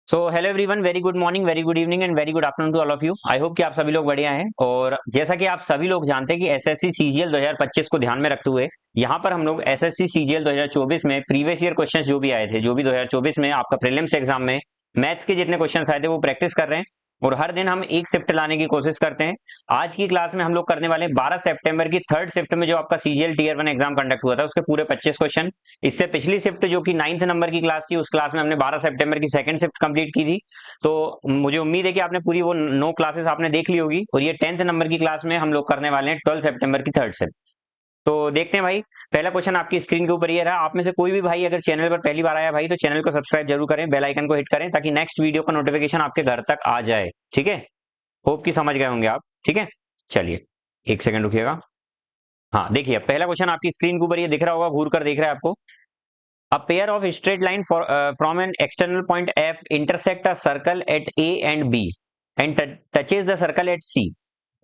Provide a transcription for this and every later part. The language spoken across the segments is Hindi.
So hello everyone, very good morning, very good evening and very good afternoon to all of you. I hope कि आप सभी लोग बढ़िया हैं। और जैसा कि आप सभी लोग जानते हैं कि एसएससी सीजीएल 2025 को ध्यान में रखते हुए यहाँ पर हम लोग एसएससी सीजीएल 2024 में प्रीवियस ईयर क्वेश्चंस जो भी आए थे, जो भी 2024 में आपका प्रीलिम्स एग्जाम में मैथ्स के जितने क्वेश्चंस आए थे वो प्रैक्टिस कर रहे हैं। और हर दिन हम एक शिफ्ट लाने की कोशिश करते हैं। आज की क्लास में हम लोग करने वाले हैं 12 सितंबर की थर्ड शिफ्ट में जो आपका सीजीएल टीयर 1 एग्जाम कंडक्ट हुआ था उसके पूरे 25 क्वेश्चन। इससे पिछली शिफ्ट जो कि 9th नंबर की क्लास थी उस क्लास में हमने 12 सितंबर की सेकंड शिफ्ट कंप्लीट की थी। तो मुझे उम्मीद है कि आपने पूरी वो 9 क्लासेस आपने देख ली होगी। और ये 10th नंबर की क्लास में हम लोग करने वाले हैं 12 सितंबर की थर्ड शिफ्ट। तो देखते हैं भाई। पहला क्वेश्चन आपकी स्क्रीन के ऊपर ये रहा। आप में से कोई भी भाई अगर चैनल पर पहली बार आया भाई तो चैनल को सब्सक्राइब जरूर करें, बेल आइकन को हिट करें ताकि नेक्स्ट वीडियो का नोटिफिकेशन आपके घर तक आ जाए। ठीक है, होप कि समझ गए होंगे आप। ठीक है, चलिए एक सेकंड रुकिएगा। हाँ देखिए, अब पहला क्वेश्चन आपकी स्क्रीन के ऊपर ये दिख रहा होगा, घूर कर देख रहा है आपको। A pair of straight line from an external point F intersect a circle at A and B and touches the circle at C.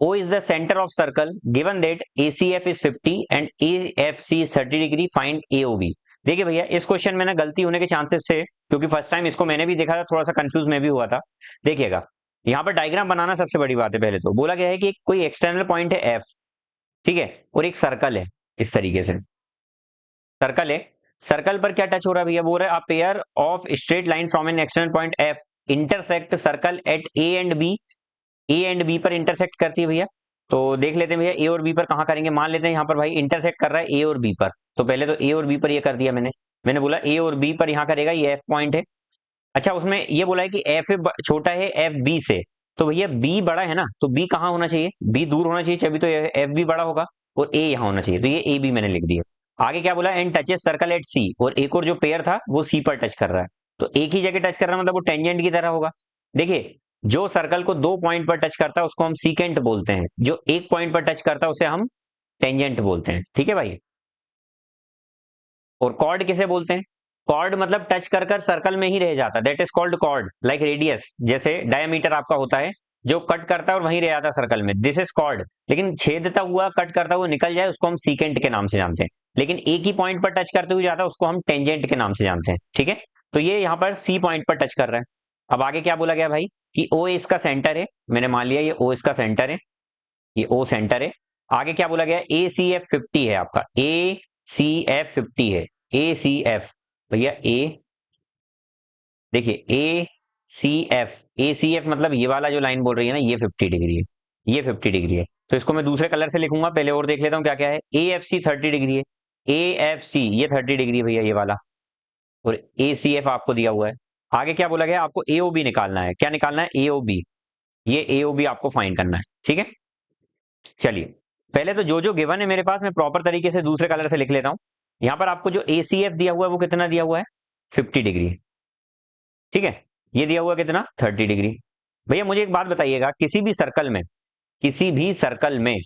O is the center of circle. Given that ACF is 50 and AFC is 30 degree, find AOB. देखिए भैया, इस क्वेश्चन में ना गलती होने के चांसेस थे क्योंकि फर्स्ट टाइम इसको मैंने भी देखा था, थोड़ा सा कंफ्यूज मैं भी हुआ था। देखिएगा, यहाँ पर डायग्राम बनाना सबसे बड़ी बात है। पहले तो बोला गया है कि कोई एक्सटर्नल पॉइंट है एफ, ठीक है, और एक सर्कल है। इस तरीके से सर्कल है। सर्कल पर क्या टच हो रहा है भैया? बोल रहा है a pair of straight line from an external point F intersect circle at A and B. A and B पर इंटरसेक्ट करती है भैया। तो देख लेते हैं भैया ए और बी पर कहाँ करेंगे। मान लेते हैं यहाँ पर भाई इंटरसेक्ट कर रहा है ए और बी पर। तो पहले तो ए और बी पर ये कर दिया मैंने। मैंने बोला ए और बी पर यहाँ करेगा, ये एफ पॉइंट है। अच्छा, उसमें ये बोला है कि एफ छोटा है एफ बी से। तो भैया बी बड़ा है ना, तो बी कहाँ होना चाहिए? बी दूर होना चाहिए, तभी तो एफ बी बड़ा होगा। और ए यहाँ होना चाहिए, तो ये ए बी मैंने लिख दिया। आगे क्या बोला? एंड टचेस सर्कल एट सी। और एक और जो पेयर था वो सी पर टच कर रहा है। तो एक ही जगह टच कर रहा है मतलब वो टेंजेंट की तरह होगा। देखिए, जो सर्कल को दो पॉइंट पर टच करता है उसको हम सीकेंट बोलते हैं, जो एक पॉइंट पर टच करता है उसे हम टेंजेंट बोलते हैं। ठीक है भाई। और कॉर्ड किसे बोलते हैं? कॉर्ड मतलब टच कर कर सर्कल में ही रह जाता है, that is called chord. Like radius, जैसे डायमीटर आपका होता है जो कट करता है और वहीं रह जाता है सर्कल में, दिस इज कॉर्ड। लेकिन छेदता हुआ कट करता हुआ निकल जाए उसको हम सीकेंट के नाम से जानते हैं। लेकिन एक ही पॉइंट पर टच करते हुए जाता है उसको हम टेंजेंट के नाम से जानते हैं। ठीक है, तो ये यहाँ पर सी पॉइंट पर टच कर रहा है। अब आगे क्या बोला गया भाई कि ओ इसका सेंटर है। मैंने मान लिया ये ओ इसका सेंटर है, ये ओ सेंटर है। आगे क्या बोला गया? ए सी एफ 50 है आपका, ए सी एफ 50 है। ए सी एफ भैया, ए देखिए ए सी एफ, ए सी एफ मतलब ये वाला जो लाइन बोल रही है ना, ये 50 डिग्री है, ये 50 डिग्री है। तो इसको मैं दूसरे कलर से लिखूंगा, पहले और देख लेता हूँ क्या क्या है। ए एफ सी 30 डिग्री है, ए एफ सी ये 30 डिग्री है भैया, ये वाला। और ए सी एफ आपको दिया हुआ है। आगे क्या बोला गया? आपको ए ओ बी निकालना है। क्या निकालना है? ए ओ बी। ये ए ओ बी आपको फाइंड करना है। ठीक है, चलिए पहले तो जो जो गिवन है मेरे पास मैं प्रॉपर तरीके से दूसरे कलर से लिख लेता हूं। यहां पर आपको जो एसीएफ दिया हुआ है वो कितना दिया हुआ है? 50 डिग्री। ठीक है, ये दिया हुआ कितना? 30 डिग्री। भैया मुझे एक बात बताइएगा, किसी भी सर्कल में, किसी भी सर्कल में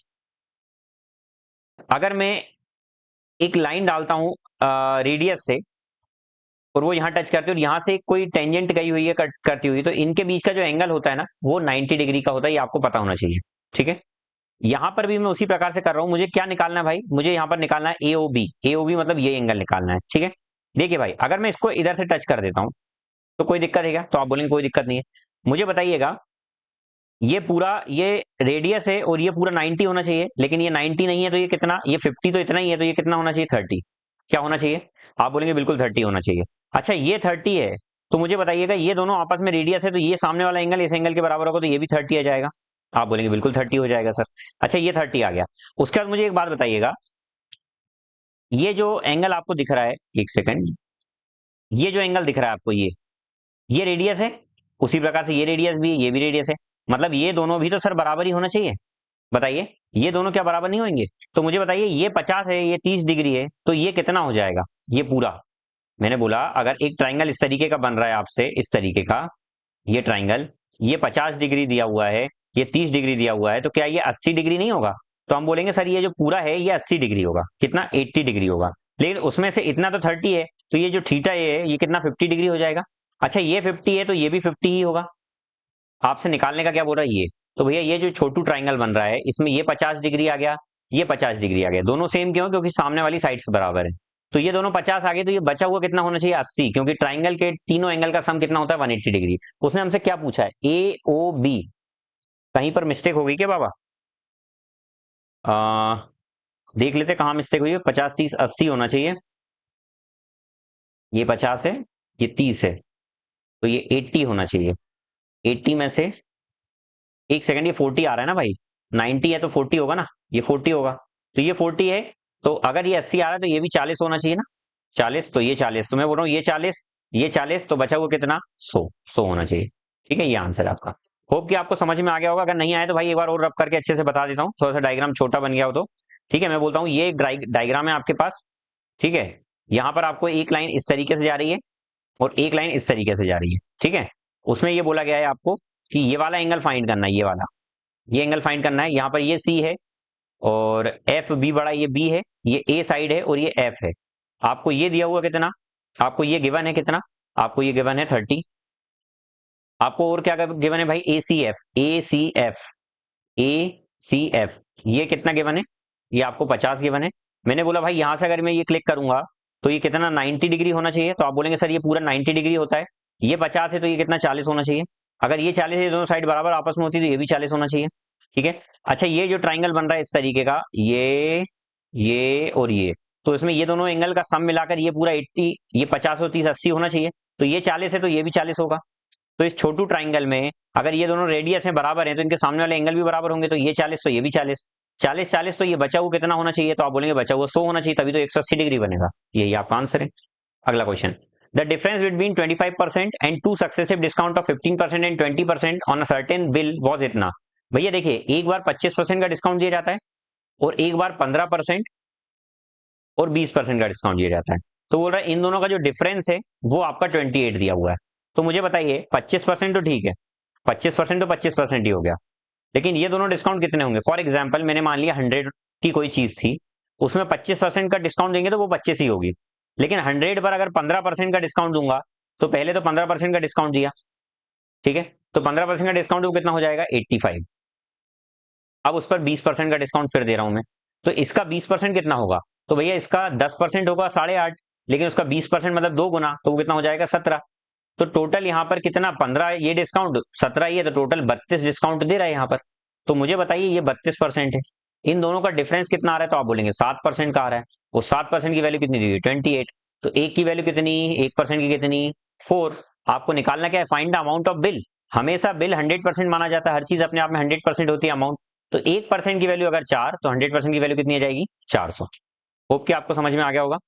अगर मैं एक लाइन डालता हूं रेडियस से और वो यहां टच करती है और यहां से कोई टेंजेंट गई हुई है कट करती हुई, तो इनके बीच का जो एंगल होता है ना वो 90 डिग्री का होता है, ये आपको पता होना चाहिए। ठीक है, यहां पर भी मैं उसी प्रकार से कर रहा हूं। मुझे क्या निकालना है भाई? मुझे यहां पर निकालना है एओबी। एओबी मतलब ये एंगल निकालना है। ठीक है, देखिए भाई, अगर मैं इसको इधर से टच कर देता हूं तो कोई दिक्कत है क्या? तो आप बोलेंगे कोई दिक्कत नहीं है। मुझे बताइएगा, ये पूरा ये रेडियस है और ये पूरा 90 होना चाहिए, लेकिन ये 90 नहीं है तो ये कितना? ये 50 तो इतना ही है, तो ये कितना होना चाहिए? 30। क्या होना चाहिए? आप बोलेंगे बिल्कुल 30 होना चाहिए। अच्छा, ये 30 है तो मुझे बताइएगा, ये दोनों आपस में रेडियस है तो ये सामने वाला एंगल इस एंगल के बराबर होगा, तो ये भी 30 आ जाएगा। आप बोलेंगे बिल्कुल 30 हो जाएगा सर। अच्छा, ये 30 आ गया। उसके बाद मुझे एक बात बताइएगा, ये जो एंगल आपको दिख रहा है, एक सेकंड, ये जो एंगल दिख रहा है आपको, ये रेडियस है। उसी प्रकार से ये रेडियस भी है, ये भी रेडियस है। मतलब ये दोनों भी तो सर बराबर ही होना चाहिए। बताइए, ये दोनों क्या बराबर नहीं होंगे? तो मुझे बताइए, ये 50 है, ये 30 डिग्री है, तो ये कितना हो जाएगा? ये पूरा, मैंने बोला अगर एक ट्राइंगल इस तरीके का बन रहा है आपसे, इस तरीके का ये ट्राइंगल, ये 50 डिग्री दिया हुआ है, ये 30 डिग्री दिया हुआ है, तो क्या ये 80 डिग्री नहीं होगा? तो हम बोलेंगे सर ये जो पूरा है ये 80 डिग्री होगा। कितना? 80 डिग्री होगा। लेकिन उसमें से इतना तो 30 है, तो ये जो थीटा ये कितना? 50 डिग्री हो जाएगा। अच्छा, ये 50 है तो ये भी 50 ही होगा। आपसे निकालने का क्या बोल रहा है? ये तो भैया ये जो छोटू ट्राइंगल बन रहा है इसमें ये 50 डिग्री आ गया, ये 50 डिग्री आ गया। दोनों सेम क्यों? क्योंकि सामने वाली साइड्स बराबर है। तो ये दोनों 50 आ गए, तो ये बचा हुआ कितना होना चाहिए 80, क्योंकि ट्राइंगल के तीनों एंगल का सम कितना होता है 180 डिग्री। उसने हमसे क्या पूछा है, ए ओ बी। कहीं पर मिस्टेक हो गई क्या बाबा? देख लेते कहाँ मिस्टेक हुई है। 50 30 80 होना चाहिए, ये 50 है, ये 30 है, तो ये 80 होना चाहिए। 80 में से, एक सेकंड, ये 40 आ रहा है ना भाई, 90 है तो 40 होगा ना, ये 40 होगा, तो ये 40 है। तो अगर ये 80 आ रहा है तो ये भी 40 होना चाहिए ना, 40, तो ये 40, तो मैं बोल रहा हूँ ये 40, ये 40, तो बचा हुआ कितना 100 होना चाहिए। ठीक है, ये आंसर है आपका। होप कि आपको समझ में आ गया होगा। अगर नहीं आया तो भाई एक बार और रब करके अच्छे से बता देता हूँ, थोड़ा सा डायग्राम छोटा बन गया हो तो। ठीक है, मैं बोलता हूँ ये डायग्राम है आपके पास। ठीक है, यहाँ पर आपको एक लाइन इस तरीके से जा रही है और एक लाइन इस तरीके से जा रही है। ठीक है, उसमें ये बोला गया है आपको कि ये वाला एंगल फाइंड करना है, ये वाला, ये एंगल फाइंड करना है। यहाँ पर ये सी है और एफ बी बड़ा, ये बी है, ये ए साइड है और ये एफ है। आपको ये दिया हुआ कितना, आपको ये गिवन है कितना, आपको ये गिवन है 30। आपको और क्या गिवन है भाई, ए सी एफ, ए सी एफ, ए सी एफ, ये कितना गिवन है, ये आपको 50 गिवन है। मैंने बोला भाई यहां से अगर मैं ये क्लिक करूंगा तो ये कितना 90 डिग्री होना चाहिए, तो आप बोलेंगे सर ये पूरा 90 डिग्री होता है। ये 50 है तो ये कितना 40 होना चाहिए। अगर ये 40 है, दोनों साइड बराबर आपस में होती है, तो ये भी 40 होना चाहिए। ठीक है, अच्छा ये जो ट्राइंगल बन रहा है इस तरीके का, ये और ये, तो इसमें ये दोनों एंगल का सम मिलाकर ये पूरा 80, ये 50 और 30 80 होना चाहिए। तो ये 40 है तो ये भी 40 होगा। तो इस छोटू ट्राइंगल में अगर ये दोनों रेडियस हैं बराबर हैं तो इनके सामने वाले एंगल भी बराबर होंगे, तो ये 40 तो ये भी 40, 40 40, तो ये बचा हुआ कितना होना चाहिए, तो आप बोलेंगे बचा हुआ 100 होना चाहिए, तभी तो 180 डिग्री बनेगा। यही आपका आंसर है। अगला question, the difference between 25% and two successive discount of 15% and 20% on a certain bill was इतना। भैया देखिए, एक बार 25% का डिस्काउंट दिया जाता है और एक बार 15% और 20% का डिस्काउंट दिया जाता है। तो बोल रहा है इन दोनों का जो डिफरेंस है वो आपका 28 दिया हुआ है। तो मुझे बताइए 25% तो ठीक है, 25% तो 25% ही हो गया, लेकिन ये दोनों डिस्काउंट कितने होंगे। फॉर एग्जाम्पल मैंने मान लिया 100 की कोई चीज थी, उसमें 25% का डिस्काउंट देंगे तो वो 25 ही होगी। लेकिन 100 पर अगर 15% का डिस्काउंट दूंगा, तो पहले तो 15% का डिस्काउंट दिया, ठीक है, तो 15% का डिस्काउंट वो कितना हो जाएगा 85। अब उस पर 20% का डिस्काउंट फिर दे रहा हूं मैं, तो इसका 20% कितना होगा, तो भैया इसका 10% होगा 8.5, लेकिन उसका 20% मतलब 2 गुना, तो वो कितना हो जाएगा 17। तो टोटल यहाँ पर कितना, 15 ये डिस्काउंट, 17 ये, तो टोटल 32 डिस्काउंट दे रहा है यहाँ पर। तो मुझे बताइए ये 32% है, इन दोनों का डिफरेंस कितना आ रहा है, तो आप बोलेंगे 7% का आ रहा है। वो 7% की वैल्यू कितनी दी हुई 28, तो एक की वैल्यू कितनी, 1% की कितनी 4। आपको निकालना क्या है, find the amount of bill. हमेशा बिल 100% माना जाता है, हर चीज अपने आप में 100% होती है अमाउंट। तो 1% की वैल्यू अगर 4, तो 100% की वैल्यू कितनी आ जाएगी 400। होप कि आपको समझ में आ गया होगा।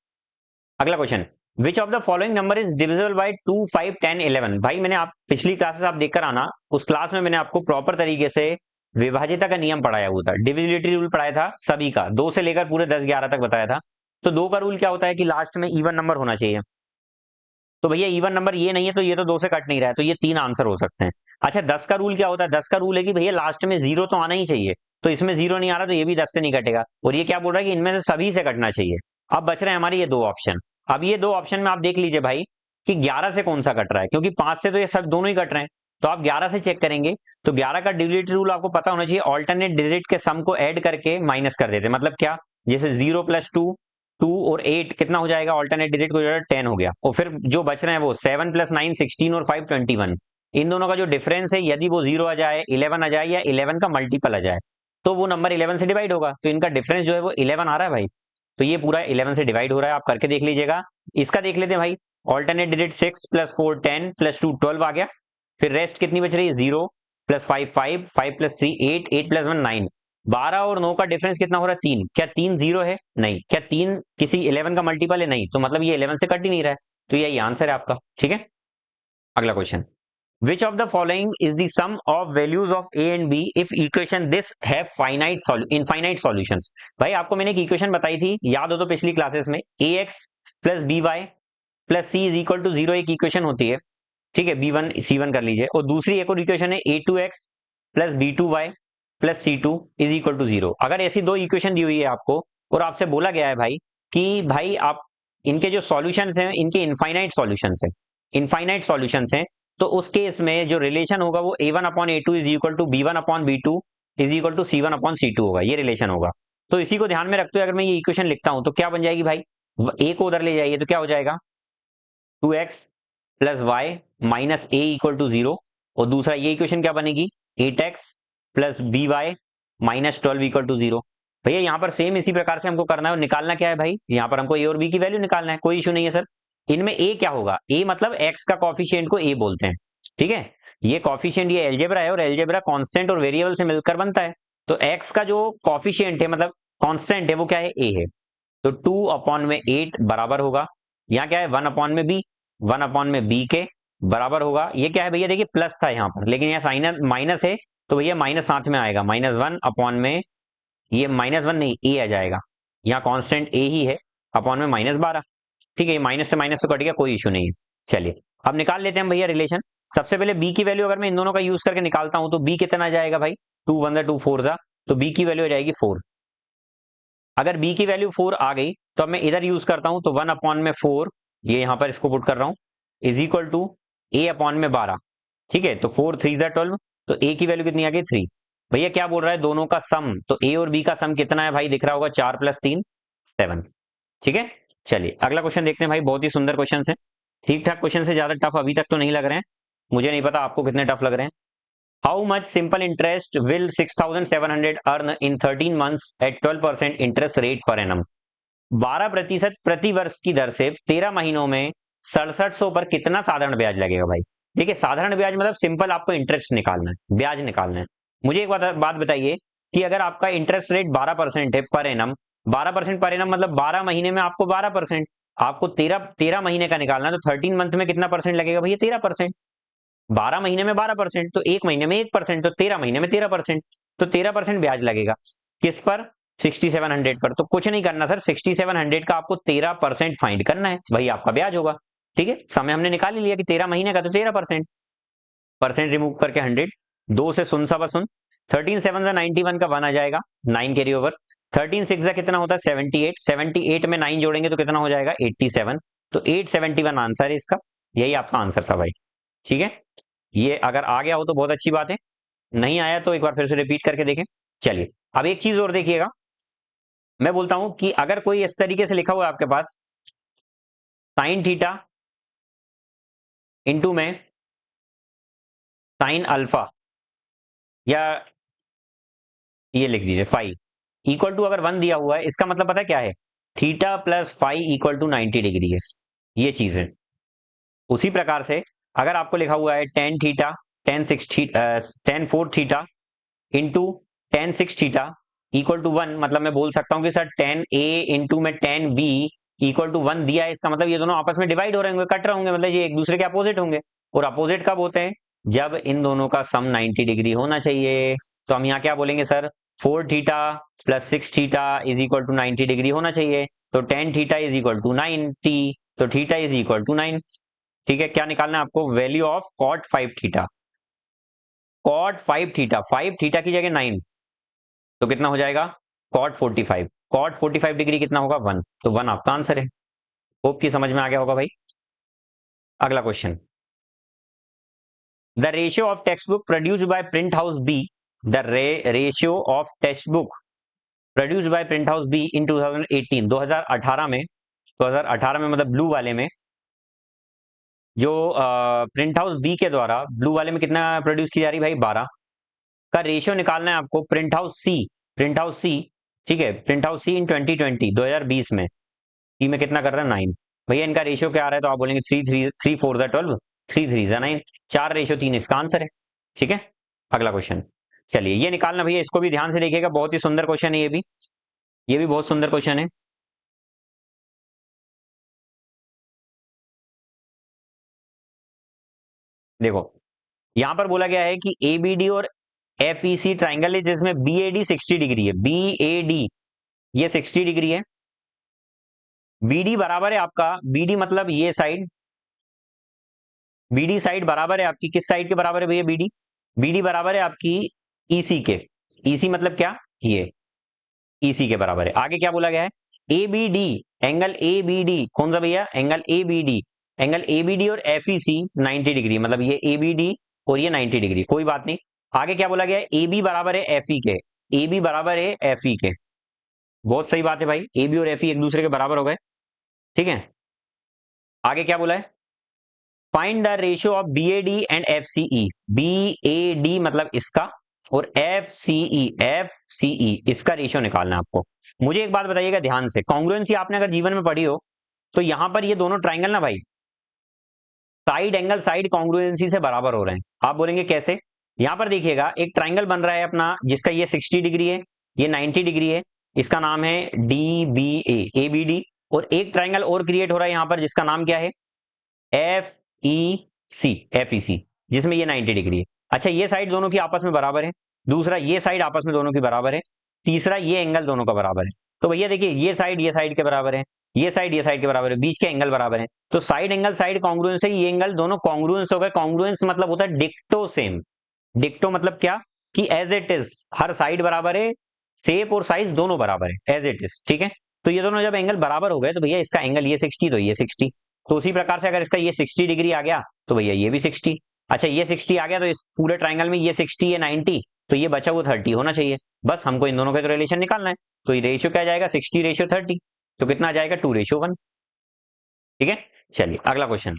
अगला question, which of the following number is divisible by 2 5 10 11। भाई मैंने आप पिछली क्लासेस आप देखकर आना, उस क्लास में मैंने आपको प्रॉपर तरीके से विभाज्यता का नियम पढ़ाया हुआ था, डिविजिबिलिटी रूल पढ़ाया था सभी का, 2 से लेकर पूरे 10 11 तक बताया था। तो 2 का रूल क्या होता है कि लास्ट में इवन नंबर होना चाहिए। तो भैया इवन नंबर ये नहीं है, तो ये तो 2 से कट नहीं रहा है, तो ये 3 आंसर हो सकते हैं। अच्छा 10 का रूल क्या होता है, 10 का रूल है कि भैया लास्ट में 0 तो आना ही चाहिए, तो इसमें 0 नहीं आ रहा तो ये भी 10 से नहीं कटेगा। और ये क्या बोल रहा है कि इनमें से सभी से कटना चाहिए। अब बच रहे हैं हमारे ये 2 ऑप्शन। अब ये 2 ऑप्शन में आप देख लीजिए भाई कि 11 से कौन सा कट रहा है, क्योंकि 5 से तो ये सब दोनों ही कट रहे हैं। तो आप 11 से चेक करेंगे, तो 11 का डिविजिबिलिटी रूल आपको पता होना चाहिए, ऑल्टरनेट डिजिट के सम को ऐड करके माइनस कर देते, मतलब क्या, जैसे 0 + 2, 2 और 8 कितना हो जाएगा, ऑल्टरनेट डिजिट को 10 हो गया, और फिर जो बच रहे हैं वो 7 + 9 16 और 5 21। इन दोनों का जो डिफरेंस है, यदि वो 0 आ जाए, 11 आ जाए, या 11 का मल्टीपल आ जाए, तो वो नंबर 11 से डिवाइड होगा। तो इनका डिफरेंस जो है वो 11 आ रहा है भाई, तो ये पूरा 11 से डिवाइड हो रहा है, आप करके देख लीजिएगा। इसका देख लेते हैं भाई, ऑल्टरनेट डिजिट 6 + 4 10 + 2 12 आ गया। फिर रेस्ट कितनी बच रही है, 0 + 5 5 5 + 3 8 8 + 1 9। 12 और 9 का डिफरेंस कितना हो रहा है 3। क्या 3 0 है, नहीं। क्या 3 किसी 11 का मल्टीपल है, नहीं। तो मतलब ये 11 से कट ही नहीं रहा है, तो यही आंसर है आपका। ठीक है, अगला question, which of the following is the sum of values of a and b if equation this have infinite solutions। भाई आपको मैंने एक इक्वेशन बताई थी, याद हो तो पिछली क्लासेस में, ax + by + c = 0 एक इक्वेशन होती है। ठीक है, b1 c1 कर लीजिए, और दूसरी एक और इक्वेशन है a2x + b2y + c2 = 0। अगर ऐसी 2 इक्वेशन दी हुई है आपको, और आपसे बोला गया है भाई कि भाई आप इनके जो सॉल्यूशंस हैं इनके इनफाइनाइट सॉल्यूशंस हैं, तो उस केस में जो रिलेशन होगा वो a1/a2 = b1/b2 = c1/c2 होगा, ये रिलेशन होगा। तो इसी को ध्यान में रखते हुए अगर मैं ये इक्वेशन लिखता हूं तो क्या बन जाएगी भाई, ए को उधर ले जाइए तो क्या हो जाएगा, 2x plus Y minus A equal to 0। और दूसरा ये इक्वेशन क्या बनेगी, 8x plus B Y minus 12 equal to 0। भैया यहाँ पर सेम इसी प्रकार से हमको करना है, और निकालना क्या है भाई, यहाँ पर हमको ए और बी की वैल्यू निकालना है, कोई इशू नहीं है सर। इनमें ए क्या होगा, ए मतलब x का कॉफिशिएंट को ए बोलते हैं, ठीक है। ये कॉफिशिएंट ये एलजेब्रा है, और एलजेब्रा कांस्टेंट और वेरिएबल से मिलकर बनता है। तो x का जो कॉफिशिएंट है मतलब कांस्टेंट है वो क्या है, ए है। तो 2/8 बराबर होगा, यहाँ क्या है 1/b, 1/b के बराबर होगा। ये क्या है भैया, देखिए प्लस था यहाँ पर, लेकिन यहाँ साइन माइनस है, तो भैया माइनस साथ में आएगा, -1 में, ये -1 नहीं ए आ जाएगा, यहाँ कांस्टेंट ए ही है, अपॉन में -12। ठीक है, ये माइनस से माइनस तो कट गया, कोई इशू नहीं है। चलिए अब निकाल लेते हैं हम भैया रिलेशन। सबसे पहले बी की वैल्यू अगर मैं इन दोनों का यूज करके निकालता हूं तो बी कितना जाएगा भाई, 2 1 2 4 जा, तो बी की वैल्यू हो जाएगी 4। अगर बी की वैल्यू 4 आ गई तो अब मैं इधर यूज करता हूं, तो 1/4, ये यहां पर इसको पुट कर रहा हूं, इज इक्वल टू a/12। ठीक है, तो 4 3 जा 12, तो ए की वैल्यू कितनी आ गई 3। भैया क्या बोल रहा है, दोनों का सम, तो ए और बी का सम कितना है भाई, दिख रहा होगा 4 + 3 7। ठीक है, चलिए अगला क्वेश्चन देखते हैं भाई, बहुत ही सुंदर क्वेश्चन है। ठीक ठाक क्वेश्चन से, ज्यादा टफ अभी तक तो नहीं लग रहे हैं, मुझे नहीं पता आपको कितने टफ लग रहे हैं। How much simple interest will 6700 earn in 13 months at 12% interest rate per annum. 12% प्रति वर्ष की दर से 13 महीनों में 6700 पर कितना साधारण ब्याज लगेगा भाई। देखिए साधारण ब्याज मतलब सिंपल आपको इंटरेस्ट निकालना है, ब्याज निकालना है। मुझे एक बात बताइए कि अगर आपका इंटरेस्ट रेट 12% है पर एनम, 12% पर एनम मतलब 12 महीने में आपको 12%, आपको 13 महीने का निकालना है, तो 13 मंथ में कितना परसेंट लगेगा भैया, 13%। 12 महीने में 12%, तो एक महीने में 1%, तो 13 महीने में 13%, तो 13% ब्याज लगेगा किस पर, 6700 पर। तो कुछ नहीं करना सर, 6700 का आपको 13% फाइंड करना है, वही आपका ब्याज होगा। ठीक है, समय हमने निकाल ही लिया कि 13 महीने का, तो 13%, परसेंट रिमूव करके 100, 2 से सुन सवा सुन, 13 7 91 का 1 आ जाएगा, 9 कैरी ओवर, 13 6 कितना होता है 78, 78 में 9 जोड़ेंगे तो कितना हो जाएगा 87, तो 871 आंसर है इसका, यही आपका आंसर था भाई। ठीक है, ये अगर आ गया हो तो बहुत अच्छी बात है, नहीं आया तो एक बार फिर से रिपीट करके देखें। चलिए अब एक चीज और देखिएगा, मैं बोलता हूं कि अगर कोई इस तरीके से लिखा हुआ है आपके पास, साइन थीटा इंटू में साइन अल्फा, या ये लिख दीजिए फाई इक्वल टू अगर 1 दिया हुआ है, इसका मतलब पता है क्या है, theta plus phi equal to 90 degree है, ये चीज है। उसी प्रकार से अगर आपको लिखा हुआ है tan theta, tan four theta into tan six theta equal to 1, मतलब मैं बोल सकता हूं कि सर टेन ए इंटू में टेन बी इक्वल टू 1 दिया है, इसका मतलब ये दोनों आपस में डिवाइड हो रहे होंगे, कट रहे होंगे, मतलब ये एक दूसरे के अपोजिट होंगे। और अपोजिट कब होते हैं, जब इन दोनों का सम 90 डिग्री होना चाहिए। तो हम यहाँ क्या बोलेंगे sir, 4 theta plus 6 theta is equal to 90 degree होना चाहिए, तो tan theta is equal to 90, तो थीटा इज इक्वल टू 9। ठीक है, क्या निकालना है आपको, value of cot 5 theta, cot 5 theta, 5 theta की जगह 9, तो कितना हो जाएगा कॉट 45, कॉट 45 डिग्री कितना होगा 1, तो 1 आपका आंसर है। होप की समझ में आ गया होगा भाई। अगला question, the ratio of textbook produced by print house B, the ratio of textbook produced by print house B in 2018, 2018 में, 2018 में मतलब ब्लू वाले में, जो प्रिंट हाउस बी के द्वारा ब्लू वाले में कितना प्रोड्यूस की जा रही भाई 12 का रेशियो निकालना है आपको, प्रिंट हाउस सी, प्रिंट हाउस सी, ठीक है, प्रिंट हाउस सी इन 2020, 2020 में, सी में कितना कर रहा है 9। भैया इनका रेशियो क्या आ रहा है, तो आप बोलेंगे 3 3 3 4 जा 12, 3 3 जा 9, 4 रेशियो 3 इसका आंसर है। ठीक है, अगला क्वेश्चन, चलिए ये निकालना भैया, इसको भी ध्यान से देखिएगा, बहुत ही सुंदर क्वेश्चन है ये भी बहुत सुंदर क्वेश्चन है। देखो यहां पर बोला गया है कि एबीडी और एफईसी ट्राइंगल है, जिसमें बीएडी 60 डिग्री है, बीएडी ये 60 डिग्री है, बीडी बराबर है आपका, बीडी मतलब ये साइड, बीडी साइड बराबर है आपकी, किस साइड के बराबर है भैया बीडी, बीडी बराबर है आपकी ईसी के, ईसी मतलब क्या, ये ईसी के बराबर है। आगे क्या बोला गया है, एबीडी, एंगल एबीडी कौन सा भैया, एंगल एबीडी, एंगल एबीडी और एफईसी 90 डिग्री, मतलब ये एबीडी और ये 90 डिग्री, कोई बात नहीं। आगे क्या बोला गया है, एबी बराबर है एफई के, एबी बराबर है एफई के, बहुत सही बात है भाई, एबी और एफई एक दूसरे के बराबर हो गए। ठीक है, आगे क्या बोला है, find the ratio of BAD and FCE। BAD मतलब इसका, और FCE इसका रेशियो निकालना है आपको। मुझे एक बात बताइएगा ध्यान से, कॉन्ग्रुएंसी आपने अगर जीवन में पढ़ी हो तो यहां पर ये दोनों ट्राइंगल ना भाई, साइड एंगल साइड कॉन्ग्रुएंसी से बराबर हो रहे हैं। आप बोलेंगे कैसे, यहां पर देखिएगा एक ट्राइंगल बन रहा है अपना, जिसका ये 60 डिग्री है, ये 90 डिग्री है, इसका नाम है DBA ABD। और एक ट्राइंगल और क्रिएट हो रहा है यहां पर, जिसका नाम क्या है, FEC, जिसमें ये 90 डिग्री है। अच्छा, ये साइड दोनों की आपस में बराबर है, दूसरा ये साइड आपस में दोनों की बराबर है, तीसरा ये एंगल दोनों का बराबर है। तो भैया देखिए, ये साइड के बराबर है, ये साइड के बराबर है, बीच के एंगल बराबर है। तो साइड एंगल साइड कॉन्ग्रुएंस है, ये एंगल दोनों कॉन्ग्रुएंस हो गए। कॉन्ग्रुएंस मतलब होता है डिक्टो सेम। डिक्टो मतलब क्या, कि एज इट इज, हर साइड बराबर है, शेप और साइज दोनों बराबर है एज इट इज। ठीक है, तो ये दोनों जब एंगल बराबर हो गए तो भैया इसका एंगल ये 60 तो ये 60। तो उसी प्रकार से अगर इसका ये 60 डिग्री आ गया तो भैया ये भी 60। अच्छा, ये 60 आ गया तो इस पूरे ट्राइंगल में ये 60 है 90, तो ये बचा वो 30 होना चाहिए। बस हमको इन दोनों का रिलेशन निकालना है। तो ये रेशियो क्या जाएगा, 60:30। तो कितना आ जाएगा, 2:1। ठीक है, चलिए अगला question.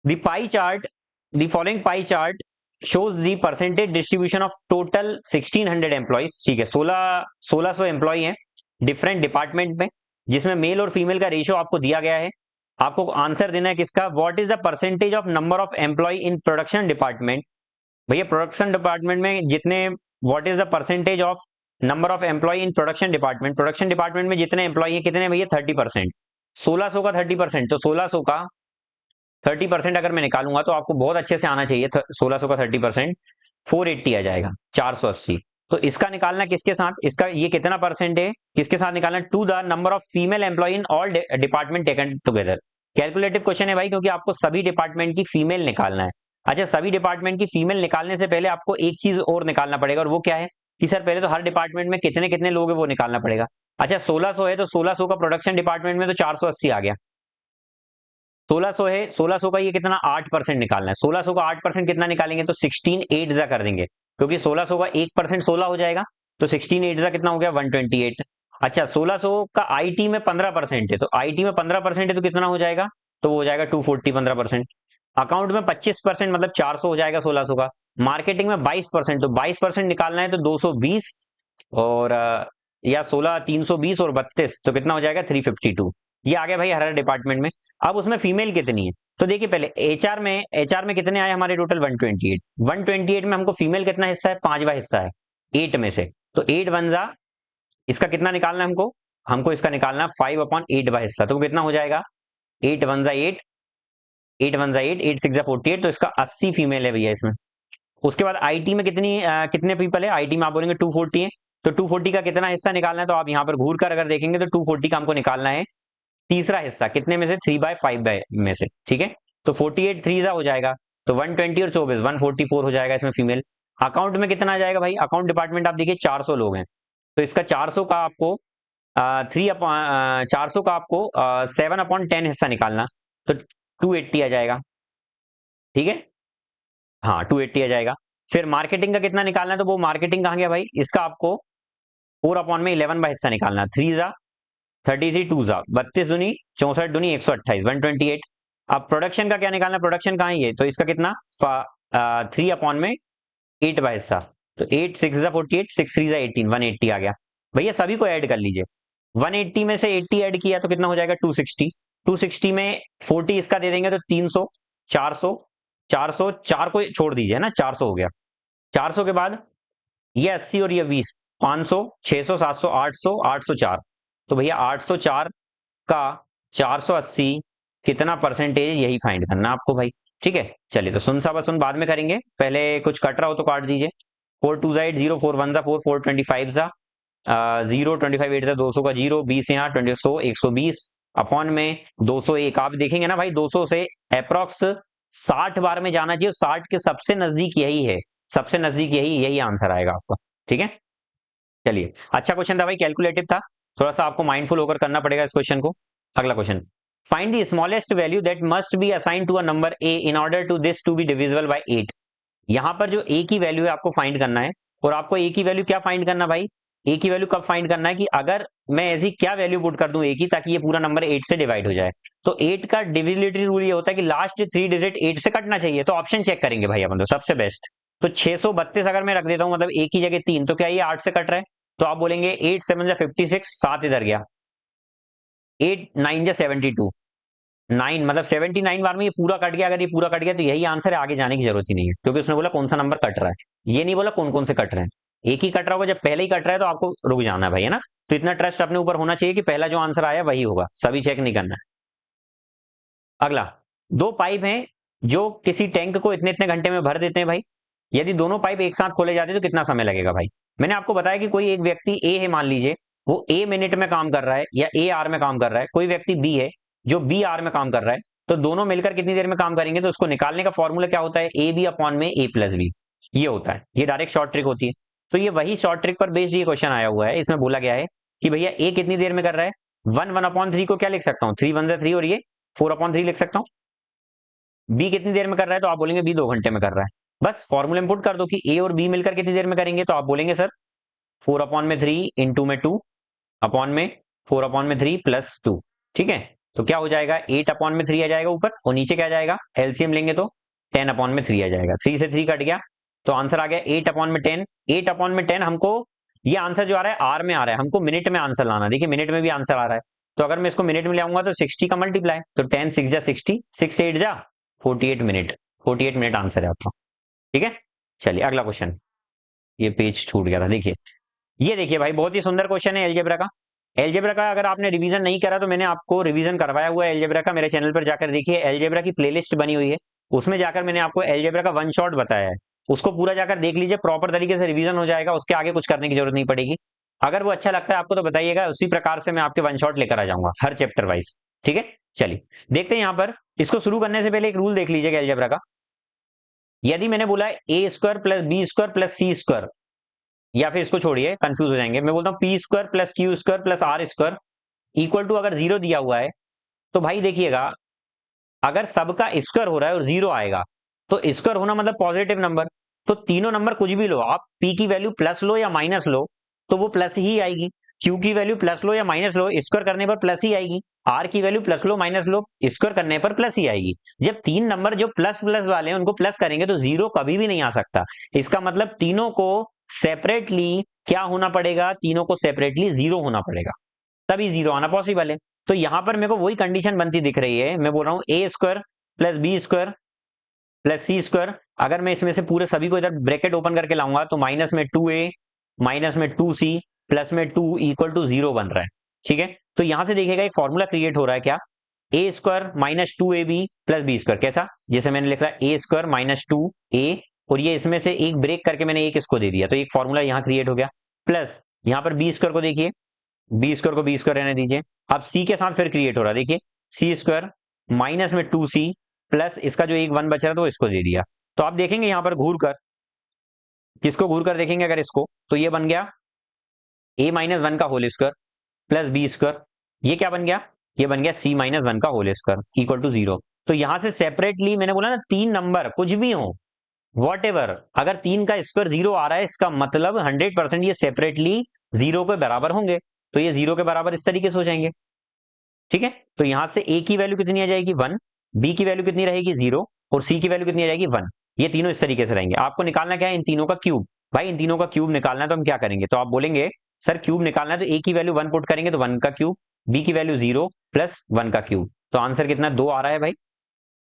The pie chart, the following pie chart shows the percentage distribution of total 1600 employees. ठीक है, 1600 एम्प्लॉय हैं डिफरेंट डिपार्टमेंट में, जिसमें मेल और फीमेल का रेशियो आपको दिया गया है। आपको आंसर देना है किसका, what is the percentage of number of employ in production department. भैया प्रोडक्शन डिपार्टमेंट में जितने, what is the percentage of number of employ in production department, production department में जितने एम्प्लॉय हैं कितने भैया, 30%। 1600 का 30%, तो 1600 का 30% अगर मैं निकालूंगा तो आपको बहुत अच्छे से आना चाहिए। 1600 का 30% 480 आ जाएगा, 480। तो इसका निकालना किसके साथ, इसका ये कितना परसेंट है, किसके साथ निकालना, to the number of female employ in all department taken together. Calculative question है भाई, क्योंकि आपको सभी डिपार्टमेंट की फीमेल निकालना है। अच्छा, सभी डिपार्टमेंट की फीमेल निकालने से पहले आपको एक चीज और निकालना पड़ेगा, और वो क्या है, कि सर पहले तो हर डिपार्टमेंट में कितने कितने लोग हैं वो निकालना पड़ेगा। अच्छा, 1600 है तो 1600 का प्रोडक्शन डिपार्टमेंट में तो 480 आ गया। 1600 है, 1600 का ये कितना 8% निकालना है। 1600 का 8% कितना निकालेंगे, तो 16 8 जा कर देंगे, क्योंकि 1600 का 1% 16 हो जाएगा। तो 16 8 जा कितना हो गया, 128। अच्छा, 1600 का IT में 15% है, तो IT में 15% है तो कितना हो जाएगा, तो वो हो जाएगा 240 15%। अकाउंट में 25% मतलब 400 हो जाएगा 1600 का। मार्केटिंग में 22%, तो 22% निकालना है तो 220, और या 16 320 और 32, तो कितना हो जाएगा 352। ये आ गया भाई हर डिपार्टमेंट में। अब उसमें फीमेल कितनी है, तो देखिए पहले एचआर में कितने आए हमारे टोटल 128। 128 में हमको फीमेल कितना हिस्सा है, 5वां हिस्सा है 8 में से। तो 8 वन जा, इसका कितना निकालना है हमको, हमको इसका निकालना 5/8वां हिस्सा। तो वो कितना हो जाएगा, 8 वन जा 8, 8 वन जा 8, 8 6 जा 48, तो इसका 80 फीमेल है भैया इसमें। उसके बाद आईटी में कितने पीपल है, आईटी में आप बोलेंगे 240 है, तो 240 का कितना हिस्सा निकालना है, तो आप यहाँ पर घूर कर अगर देखेंगे तो 240 का हमको निकालना है तीसरा हिस्सा, कितने में से, 3/5 में से। ठीक है, तो 48 3 हो जाएगा, तो 120 और 24 144 हो जाएगा इसमें फीमेल। अकाउंट में कितना आ जाएगा भाई, अकाउंट डिपार्टमेंट आप देखिए 400 लोग हैं, तो इसका 400 का आपको 400 का आपको 7/10 हिस्सा निकालना, तो 280 आ जाएगा। ठीक है, हाँ 280 आ जाएगा। फिर मार्केटिंग का कितना निकालना है, तो वो मार्केटिंग कहाँ गया भाई, इसका आपको 4/11 हिस्सा निकालना, 3 जा 33 2 जा 32 दूनी 64 दूनी 128 128। अब प्रोडक्शन का क्या निकालना, प्रोडक्शन कहाँ है ये, तो इसका कितना 3/8 हिस्सा, तो 8 6 जा 48 6 3 जा 18 180 आ गया। भैया सभी को ऐड कर लीजिए, 180 में से 80 ऐड किया तो कितना हो जाएगा 260। 260 में 40 इसका दे देंगे तो 300, 400, 400 4 को छोड़ दीजिए है ना, 400 हो गया। 400 के बाद ये 80 और ये 20, 500 600 700 800 804। तो भैया 804 का 480 कितना परसेंटेज, यही फाइंड करना आपको भाई। ठीक है, चलिए तो सुन सा बस सुन बाद में करेंगे, पहले कुछ कट रहा हो तो काट दीजिए। 4 2 8 0 4 1 4 4 25 सा 0 25 8 200 का 0 20 यहाँ 20 100 120 अपॉन में 201। आप देखेंगे ना भाई 200 से अप्रोक्स 60 बार में जाना चाहिए, 60 के सबसे नजदीक यही है, सबसे नजदीक यही यही आंसर आएगा आपका। ठीक है, चलिए अच्छा क्वेश्चन था भाई, कैलकुलेटिव था, थोड़ा सा आपको माइंडफुल होकर करना पड़ेगा इस क्वेश्चन को। अगला question, find the smallest value that must be assign to a number A in order to this to be divisible by 8। यहाँ पर जो ए की वैल्यू है आपको फाइंड करना है, और आपको ए की वैल्यू क्या फाइंड करना भाई, ए की वैल्यू कब फाइंड करना है कि अगर मैं ऐसी क्या वैल्यू पुट कर दूं ए की ताकि ये पूरा नंबर 8 से डिवाइड हो जाए। तो 8 का डिविजिबिलिटी रूल ये होता है कि लास्ट 3 डिजिट 8 से कटना चाहिए। तो ऑप्शन चेक करेंगे भाई अपन, तो सबसे बेस्ट। तो 632 अगर मैं रख देता हूं, मतलब ए की जगह 3, तो क्या ये 8 से कट रहा है? तो आप बोलेंगे 8 7 जा 56, 7 इधर गया, 8 9 जा 72, 9 मतलब 79 बार में ये पूरा कट गया। अगर ये पूरा कट गया तो यही आंसर है, आगे जाने की जरूरत ही नहीं है, क्योंकि उसने बोला कौन सा नंबर कट रहा है, ये नहीं बोला कौन कौन से कट रहे हैं। एक ही कट रहा होगा, जब पहले ही कट रहा है तो आपको रुक जाना है भाई, है ना। तो इतना ट्रस्ट अपने ऊपर होना चाहिए कि पहला जो आंसर आया वही होगा, सभी चेक नहीं करना है। अगला, दो पाइप हैं जो किसी टैंक को इतने इतने घंटे में भर देते हैं भाई। यदि दोनों पाइप एक साथ खोले जाते हैं तो कितना समय लगेगा भाई? मैंने आपको बताया कि कोई एक व्यक्ति ए है, मान लीजिए वो ए मिनट में काम कर रहा है या ए आर में काम कर रहा है, कोई व्यक्ति बी है जो बी आर में काम कर रहा है, तो दोनों मिलकर कितनी देर में काम करेंगे? तो उसको निकालने का फॉर्मूला क्या होता है? ए बी अपॉन में ए प्लस बी, ये होता है। ये डायरेक्ट शॉर्ट ट्रिक होती है। तो ये वही शॉर्ट ट्रिक पर बेस्ड ये क्वेश्चन आया हुआ है। इसमें बोला गया है कि भैया ए कितनी देर में कर रहा है। 1 1/3 को क्या लिख सकता हूँ? 3 1 3, और ये 4/3 लिख सकता हूँ। बी कितनी देर में कर रहा है? तो आप बोलेंगे बी 2 घंटे में कर रहा है। बस फॉर्मूला इंपुट कर दो कि ए और बी मिलकर कितनी देर में करेंगे, तो आप बोलेंगे सर 4/3 इंटू में 2 अपॉन में 4/3 प्लस 2। ठीक है, तो क्या हो जाएगा? 8/3 आ जाएगा ऊपर, और नीचे क्या आ जाएगा? एलसीएम लेंगे तो 10/3 आ जाएगा। 3 से 3 कट गया, तो आंसर आ गया 8/10। 8/10 हमको, ये आंसर जो आ रहा है आर में आ रहा है, हमको मिनट में आंसर लाना। देखिए मिनट में भी आंसर आ रहा है, तो अगर मैं इसको मिनट में ले आऊंगा तो 60 का मल्टीप्लाई, तो 10 6 जा 60, 6 8 जा 48 मिनट। 48 मिनट आंसर है आपका। ठीक है, चलिए अगला क्वेश्चन। ये पेज छूट गया था, देखिए ये देखिए भाई, बहुत ही सुंदर क्वेश्चन है एलजेब्रा का। एलजेब्रा का अगर आपने रिवीजन नहीं करा तो मैंने आपको रिवीजन करवाया हुआ है एलजेब्रा का, मेरे चैनल पर जाकर देखिए। एलजेब्रा की प्लेलिस्ट बनी हुई है, उसमें जाकर मैंने आपको एलजेब्रा का वन शॉट बताया है, उसको पूरा जाकर देख लीजिए, प्रॉपर तरीके से रिवीजन हो जाएगा, उसके आगे कुछ करने की जरूरत नहीं पड़ेगी। अगर वो अच्छा लगता है आपको तो बताइएगा, उसी प्रकार से मैं आपके वन शॉट लेकर आ जाऊंगा हर चैप्टर वाइज। ठीक है, चलिए देखते हैं यहाँ पर। इसको शुरू करने से पहले एक रूल देख लीजिएगा एलजेब्रा का। यदि मैंने बोला A square plus B square plus C square, या फिर इसको छोड़िए कंफ्यूज हो जाएंगे, मैं बोलता हूँ P square plus Q square plus R square equal to, अगर 0 दिया हुआ है तो भाई देखिएगा, अगर सबका स्क्वायर हो रहा है और 0 आएगा तो स्क्वायर होना मतलब पॉजिटिव नंबर। तो तीनों नंबर कुछ भी लो आप, पी की वैल्यू प्लस लो या माइनस लो तो वो प्लस ही आएगी। क्यू की वैल्यू प्लस लो या माइनस लो, स्क्वायर करने पर प्लस ही आएगी। आर की value plus low minus low, square करने पर प्लस ही आएगी। जब तीन नंबर जो प्लस प्लस वाले हैं उनको प्लस करेंगे तो 0 कभी भी नहीं आ सकता। इसका मतलब तीनों को सेपरेटली क्या होना पड़ेगा? तीनों को सेपरेटली 0 होना पड़ेगा, तभी 0 आना पॉसिबल है। तो यहां पर मेरे को वही कंडीशन बनती दिख रही है। मैं बोल रहा हूं A square plus B square plus C square, अगर मैं इसमें से पूरे सभी को इधर ब्रैकेट ओपन करके लाऊंगा तो माइनस में 2a माइनस में 2c प्लस में 2 इक्वल टू 0 बन रहा है। ठीक है, तो यहां से देखिएगा एक फॉर्मूला क्रिएट हो रहा है, क्या? A square minus 2ab plus B square. कैसा? जैसे मैंने लिखा ए स्क्वायर माइनस 2a, और ये इसमें से एक ब्रेक करके मैंने एक इसको दे दिया, तो एक फॉर्मूला यहाँ क्रिएट हो गया। प्लस यहाँ पर बी स्क्वायर को देखिए, बी स्क्वायर को बी स्क्वायर रहने दीजिए। अब सी के साथ फिर क्रिएट हो रहा है, देखिए सी स्क्वायर माइनस में 2c प्लस इसका जो एक 1 बच रहा था वो इसको दे दिया। तो आप देखेंगे यहाँ पर घूर कर, किसको घूर कर देखेंगे अगर इसको, तो ये बन गया a-1 का whole square plus B square. ये क्या बन गया? ये बन गया c-1 का होल स्क्वायर इक्वल टू 0। तो यहां से सेपरेटली मैंने बोला ना, तीन नंबर कुछ भी हो, वॉट एवर, अगर 3 का स्क्वायर 0 आ रहा है इसका मतलब 100% ये सेपरेटली 0 के बराबर होंगे। तो ये 0 के बराबर इस तरीके से हो जाएंगे। ठीक है, तो यहां से ए की वैल्यू कितनी आ जाएगी? 1, बी की वैल्यू कितनी रहेगी? 0, और सी की वैल्यू कितनी आ जाएगी? 1। ये तीनों इस तरीके से रहेंगे। आपको निकालना क्या है? इन तीनों का क्यूब। भाई इन तीनों का क्यूब निकालना है तो हम क्या करेंगे? तो आप बोलेंगे सर क्यूब निकालना है तो ए की वैल्यू 1 पुट करेंगे तो 1 का क्यूब, बी की वैल्यू 0 प्लस 1 का क्यूब। तो आंसर कितना? 2 आ रहा है भाई।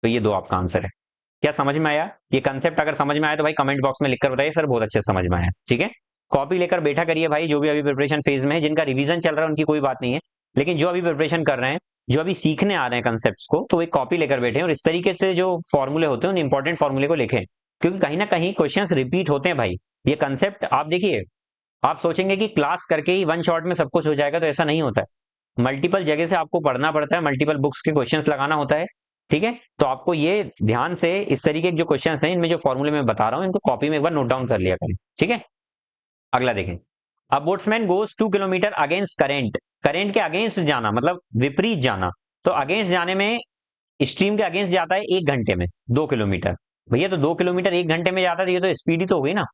तो ये 2 आपका आंसर है। क्या समझ में आया? ये कंसेप्ट अगर समझ में आया तो भाई कमेंट बॉक्स में लिखकर बताइए सर बहुत अच्छे से समझ में आया। ठीक है, कॉपी लेकर बैठा करिए भाई, जो भी अभी प्रिपरेशन फेज में है, जिनका रिवीजन चल रहा है उनकी कोई बात नहीं है, लेकिन जो अभी प्रिपरेशन कर रहे हैं, जो अभी सीखने आ रहे हैं कंसेप्ट को, तो एक कॉपी लेकर बैठे और इस तरीके से जो फॉर्मूले होते हैं उन इंपॉर्टेंट फॉर्मूले को लिखें, क्योंकि कहीं ना कहीं क्वेश्चंस रिपीट होते हैं भाई। ये कंसेप्ट आप देखिए, आप सोचेंगे कि क्लास करके ही वन शॉट में सब कुछ हो जाएगा, तो ऐसा नहीं होता है। मल्टीपल जगह से आपको पढ़ना पड़ता है, मल्टीपल बुक्स के क्वेश्चंस लगाना होता है। ठीक है, तो आपको ये ध्यान से इस तरीके के जो क्वेश्चंस हैं, इनमें जो फॉर्मूले मैं बता रहा हूं, इनको कॉपी में एक बार नोट डाउन कर लिया करें। ठीक है, अगला देखें। A boatsman goes 2 kilometre against current. Current के अगेंस्ट जाना मतलब विपरीत जाना, तो अगेंस्ट जाने में स्ट्रीम के अगेंस्ट जाता है 1 घंटे में 2 किलोमीटर। भैया तो 2 किलोमीटर 1 घंटे में जाता है तो ये तो स्पीड ही तो हो गई ना।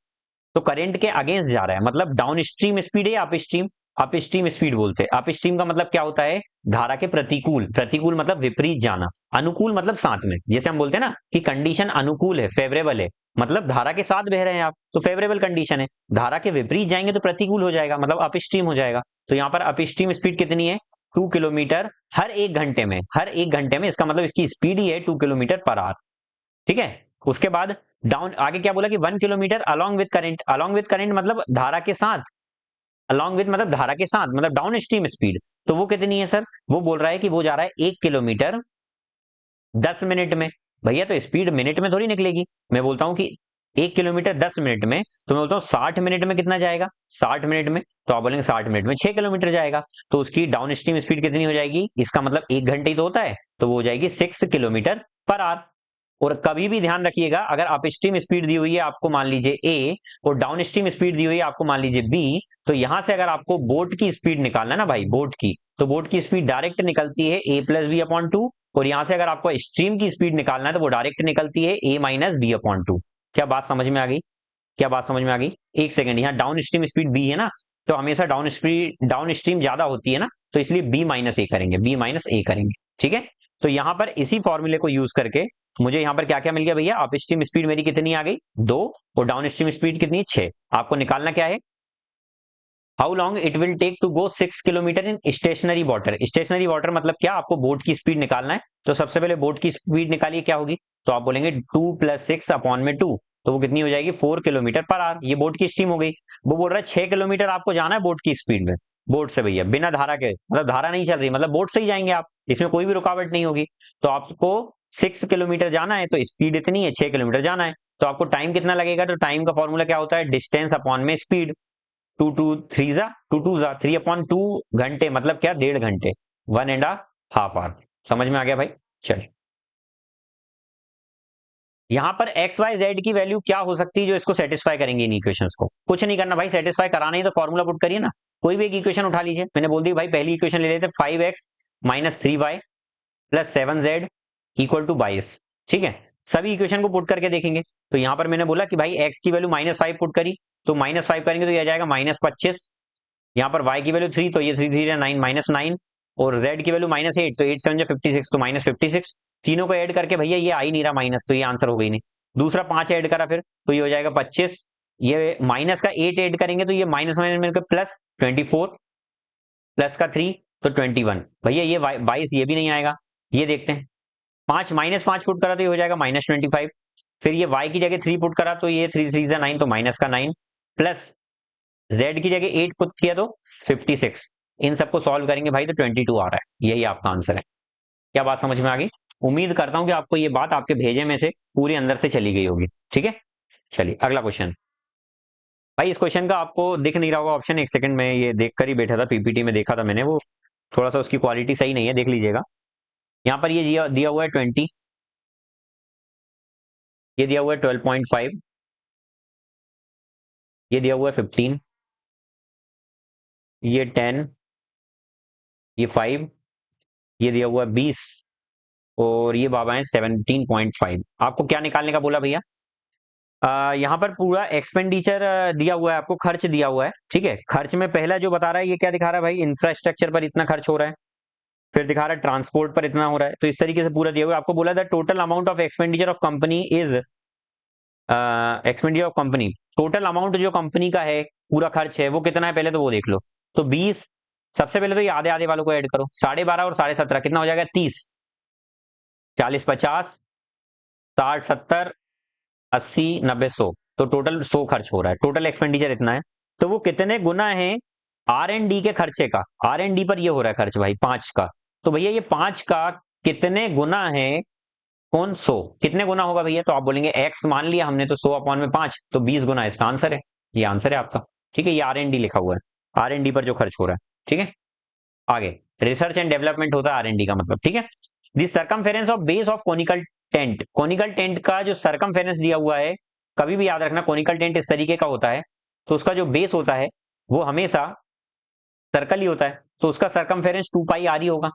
तो करंट के अगेंस्ट जा रहा है, मतलब डाउन स्ट्रीम स्पीड है, up stream, up stream speed बोलते हैं। अप स्ट्रीम का मतलब क्या होता है, धारा के प्रतिकूल, प्रतिकूल मतलब विपरीत जाना, अनुकूल मतलब साथ में। जैसे हम बोलते हैं ना कि कंडीशन अनुकूल है, फेवरेबल है, मतलब धारा के साथ बह रहे हैं आप, तो फेवरेबल कंडीशन है। धारा के विपरीत जाएंगे तो प्रतिकूल हो जाएगा, मतलब अप स्ट्रीम हो जाएगा। तो यहाँ पर अप स्ट्रीम स्पीड कितनी है, 2 किलोमीटर हर 1 घंटे में, हर 1 घंटे में, इसका मतलब इसकी स्पीड ही है 2 किलोमीटर पर आवर। ठीक है। उसके बाद डाउन आगे क्या बोला कि 1 kilometre along with current, along with current मतलब धारा के साथ, अलॉन्ग विद मतलब धारा के साथ, मतलब डाउन स्ट्रीम स्पीड। तो वो कितनी है सर, वो बोल रहा है कि वो जा रहा है 1 किलोमीटर 10 मिनट में। भैया तो स्पीड मिनट में थोड़ी निकलेगी, मैं बोलता हूँ कि 1 किलोमीटर 10 मिनट में, तो मैं बोलता हूँ 60 मिनट में कितना जाएगा, 60 मिनट में, तो आप बोलेंगे 60 मिनट में 6 किलोमीटर जाएगा। तो उसकी डाउन स्ट्रीम स्पीड कितनी हो जाएगी, इसका मतलब 1 घंटे ही तो होता है, तो वो हो जाएगी 6 किलोमीटर पर आवर। और कभी भी ध्यान रखिएगा, अगर अप स्ट्रीम स्पीड दी हुई है आपको मान लीजिए ए, और डाउन स्ट्रीम स्पीड दी हुई है आपको मान लीजिए बी, तो यहां से अगर आपको बोट की स्पीड निकालना है ना भाई, बोट की, तो बोट की स्पीड डायरेक्ट निकलती है a+b/2, और यहां से अगर आपको स्ट्रीम की स्पीड निकालना है तो वो डायरेक्ट निकलती है a-b/2। क्या बात समझ में आ गई, क्या बात समझ में आ गई। एक सेकंड, यहाँ डाउन स्ट्रीम स्पीड बी है ना, तो हमेशा डाउन स्ट्रीम ज्यादा होती है ना, तो इसलिए b-a करेंगे, b-a करेंगे। ठीक है। तो यहाँ पर इसी फॉर्मूले को यूज करके मुझे यहाँ पर क्या क्या मिल गया भैया, अप स्ट्रीम स्पीड मेरी कितनी आ गई 2, और डाउन स्ट्रीम स्पीड कितनी है 6। आपको निकालना क्या है, how long it will take to go 6 kilometre in stationary water. Stationary water मतलब क्या, आपको बोट की स्पीड निकालना है, तो सबसे पहले बोट की स्पीड निकालिए, क्या होगी, तो आप बोलेंगे 2+6/2, तो वो कितनी हो जाएगी 4 किलोमीटर पर आवर। ये बोट की स्ट्रीम हो गई। वो बोल रहा है 6 किलोमीटर आपको जाना है बोट की स्पीड में, बोट से भैया बिना धारा के, मतलब धारा नहीं चल रही, मतलब बोट से ही जाएंगे आप, इसमें कोई भी रुकावट नहीं होगी। तो आपको 6 किलोमीटर जाना है, तो स्पीड इतनी है, 6 किलोमीटर जाना है, तो आपको टाइम कितना लगेगा, तो टाइम का फॉर्मूला क्या होता है, डिस्टेंस अपॉन में स्पीड। टू टू 3 मतलब क्या, 1.5 घंटे, 1.5 आवर। समझ में आ गया भाई। चलिए, यहां पर एक्स वाई जेड की वैल्यू क्या हो सकती है जो इसको सेटिस्फाई करेंगे, इन इक्वेशंस को। कुछ नहीं करना भाई, सेटिस्फाई कराना ही तो फॉर्मूला पुट करिए ना। कोई भी एक इक्वेशन उठा लीजिए, मैंने बोल दी भाई पहली इक्वेशन ले लेते 5x-3y+7z = 22। ठीक है। सभी इक्वेशन को पुट करके देखेंगे, तो यहां पर मैंने बोला कि भाई एक्स की वैल्यू -5 पुट करी, तो -5 करेंगे तो यह आ जाएगा -25। यहाँ पर y की वैल्यू 3, तो ये 3 3 9 -9, और z की वैल्यू -8, तो 8 7 56, तो -56। तीनों को ऐड करके भैया ये आ ही नहीं रहा माइनस, तो ये आंसर हो गई नहीं। दूसरा 5 ऐड करा फिर, तो ये हो जाएगा 25। ये माइनस का 8 ऐड करेंगे, तो ये माइनस माइनस मिलकर प्लस 24, प्लस का 3 तो 21। भैया ये 22 ये भी नहीं आएगा। ये देखते हैं, 5 -5 पुट करा तो ये हो जाएगा -25। फिर ये y की जगह 3 पुट करा, तो ये 3 3 9, तो माइनस का 9, प्लस z की जगह 8 पुट किया तो 56। इन सबको सॉल्व करेंगे भाई तो 22 आ रहा है, यही आपका आंसर है। क्या बात समझ में आ गई। उम्मीद करता हूं कि आपको ये बात आपके भेजे में से पूरी अंदर से चली गई होगी। ठीक है। चलिए अगला क्वेश्चन। भाई इस क्वेश्चन का आपको दिख नहीं रहा होगा ऑप्शन, एक सेकंड में ये देख कर ही बैठा था, पीपीटी में देखा था मैंने, वो थोड़ा सा उसकी क्वालिटी सही नहीं है, देख लीजिएगा। यहाँ पर ये दिया दिया हुआ है 20, ये दिया हुआ है 12.5, ये दिया हुआ है 15, ये 10, ये 5, ये दिया हुआ है 20, और ये बाबा है 17.5। आपको क्या निकालने का बोला भैया, यहाँ पर पूरा एक्सपेंडिचर दिया हुआ है आपको, खर्च दिया हुआ है। ठीक है। खर्च में पहला जो बता रहा है, ये क्या दिखा रहा है भाई, इंफ्रास्ट्रक्चर पर इतना खर्च हो रहा है, फिर दिखा रहा है ट्रांसपोर्ट पर इतना हो रहा है, तो इस तरीके से पूरा दिया हुआ है। आपको बोला था total amount of expenditure of company is, expenditure of company, total amount जो कंपनी का है, पूरा खर्च है, वो कितना है पहले तो वो देख लो। तो 20, सबसे पहले तो ये आधे आधे वालों को ऐड करो, 12.5 और 17.5 कितना हो जाएगा, 30, 40 50, 60 70, 80 90 100, तो टोटल 100 खर्च हो रहा है, टोटल एक्सपेंडिचर इतना है। तो वो कितने गुना है आर एन डी के खर्चे का, आर एन डी पर ये हो रहा है खर्च भाई 5 का। तो भैया ये 5 का कितने गुना है, कौन 100 कितने गुना होगा भैया, तो आप बोलेंगे एक्स मान लिया हमने, तो 100/5, तो 20 गुना इसका आंसर है। ये आंसर है आपका। ठीक है। ये आर एन डी लिखा हुआ है, आर एन डी पर जो खर्च हो रहा है। ठीक है। आगे रिसर्च एंड डेवलपमेंट होता है आर एन डी का मतलब। ठीक है। The circumference of base of conical tent, conical tent का जो सरकमफेरेंस दिया हुआ है, कभी भी याद रखना कोनिकल टेंट इस तरीके का होता है, तो उसका जो बेस होता है वो हमेशा सर्कल ही होता है, तो उसका सरकमफेरेंस 2πr ही होगा।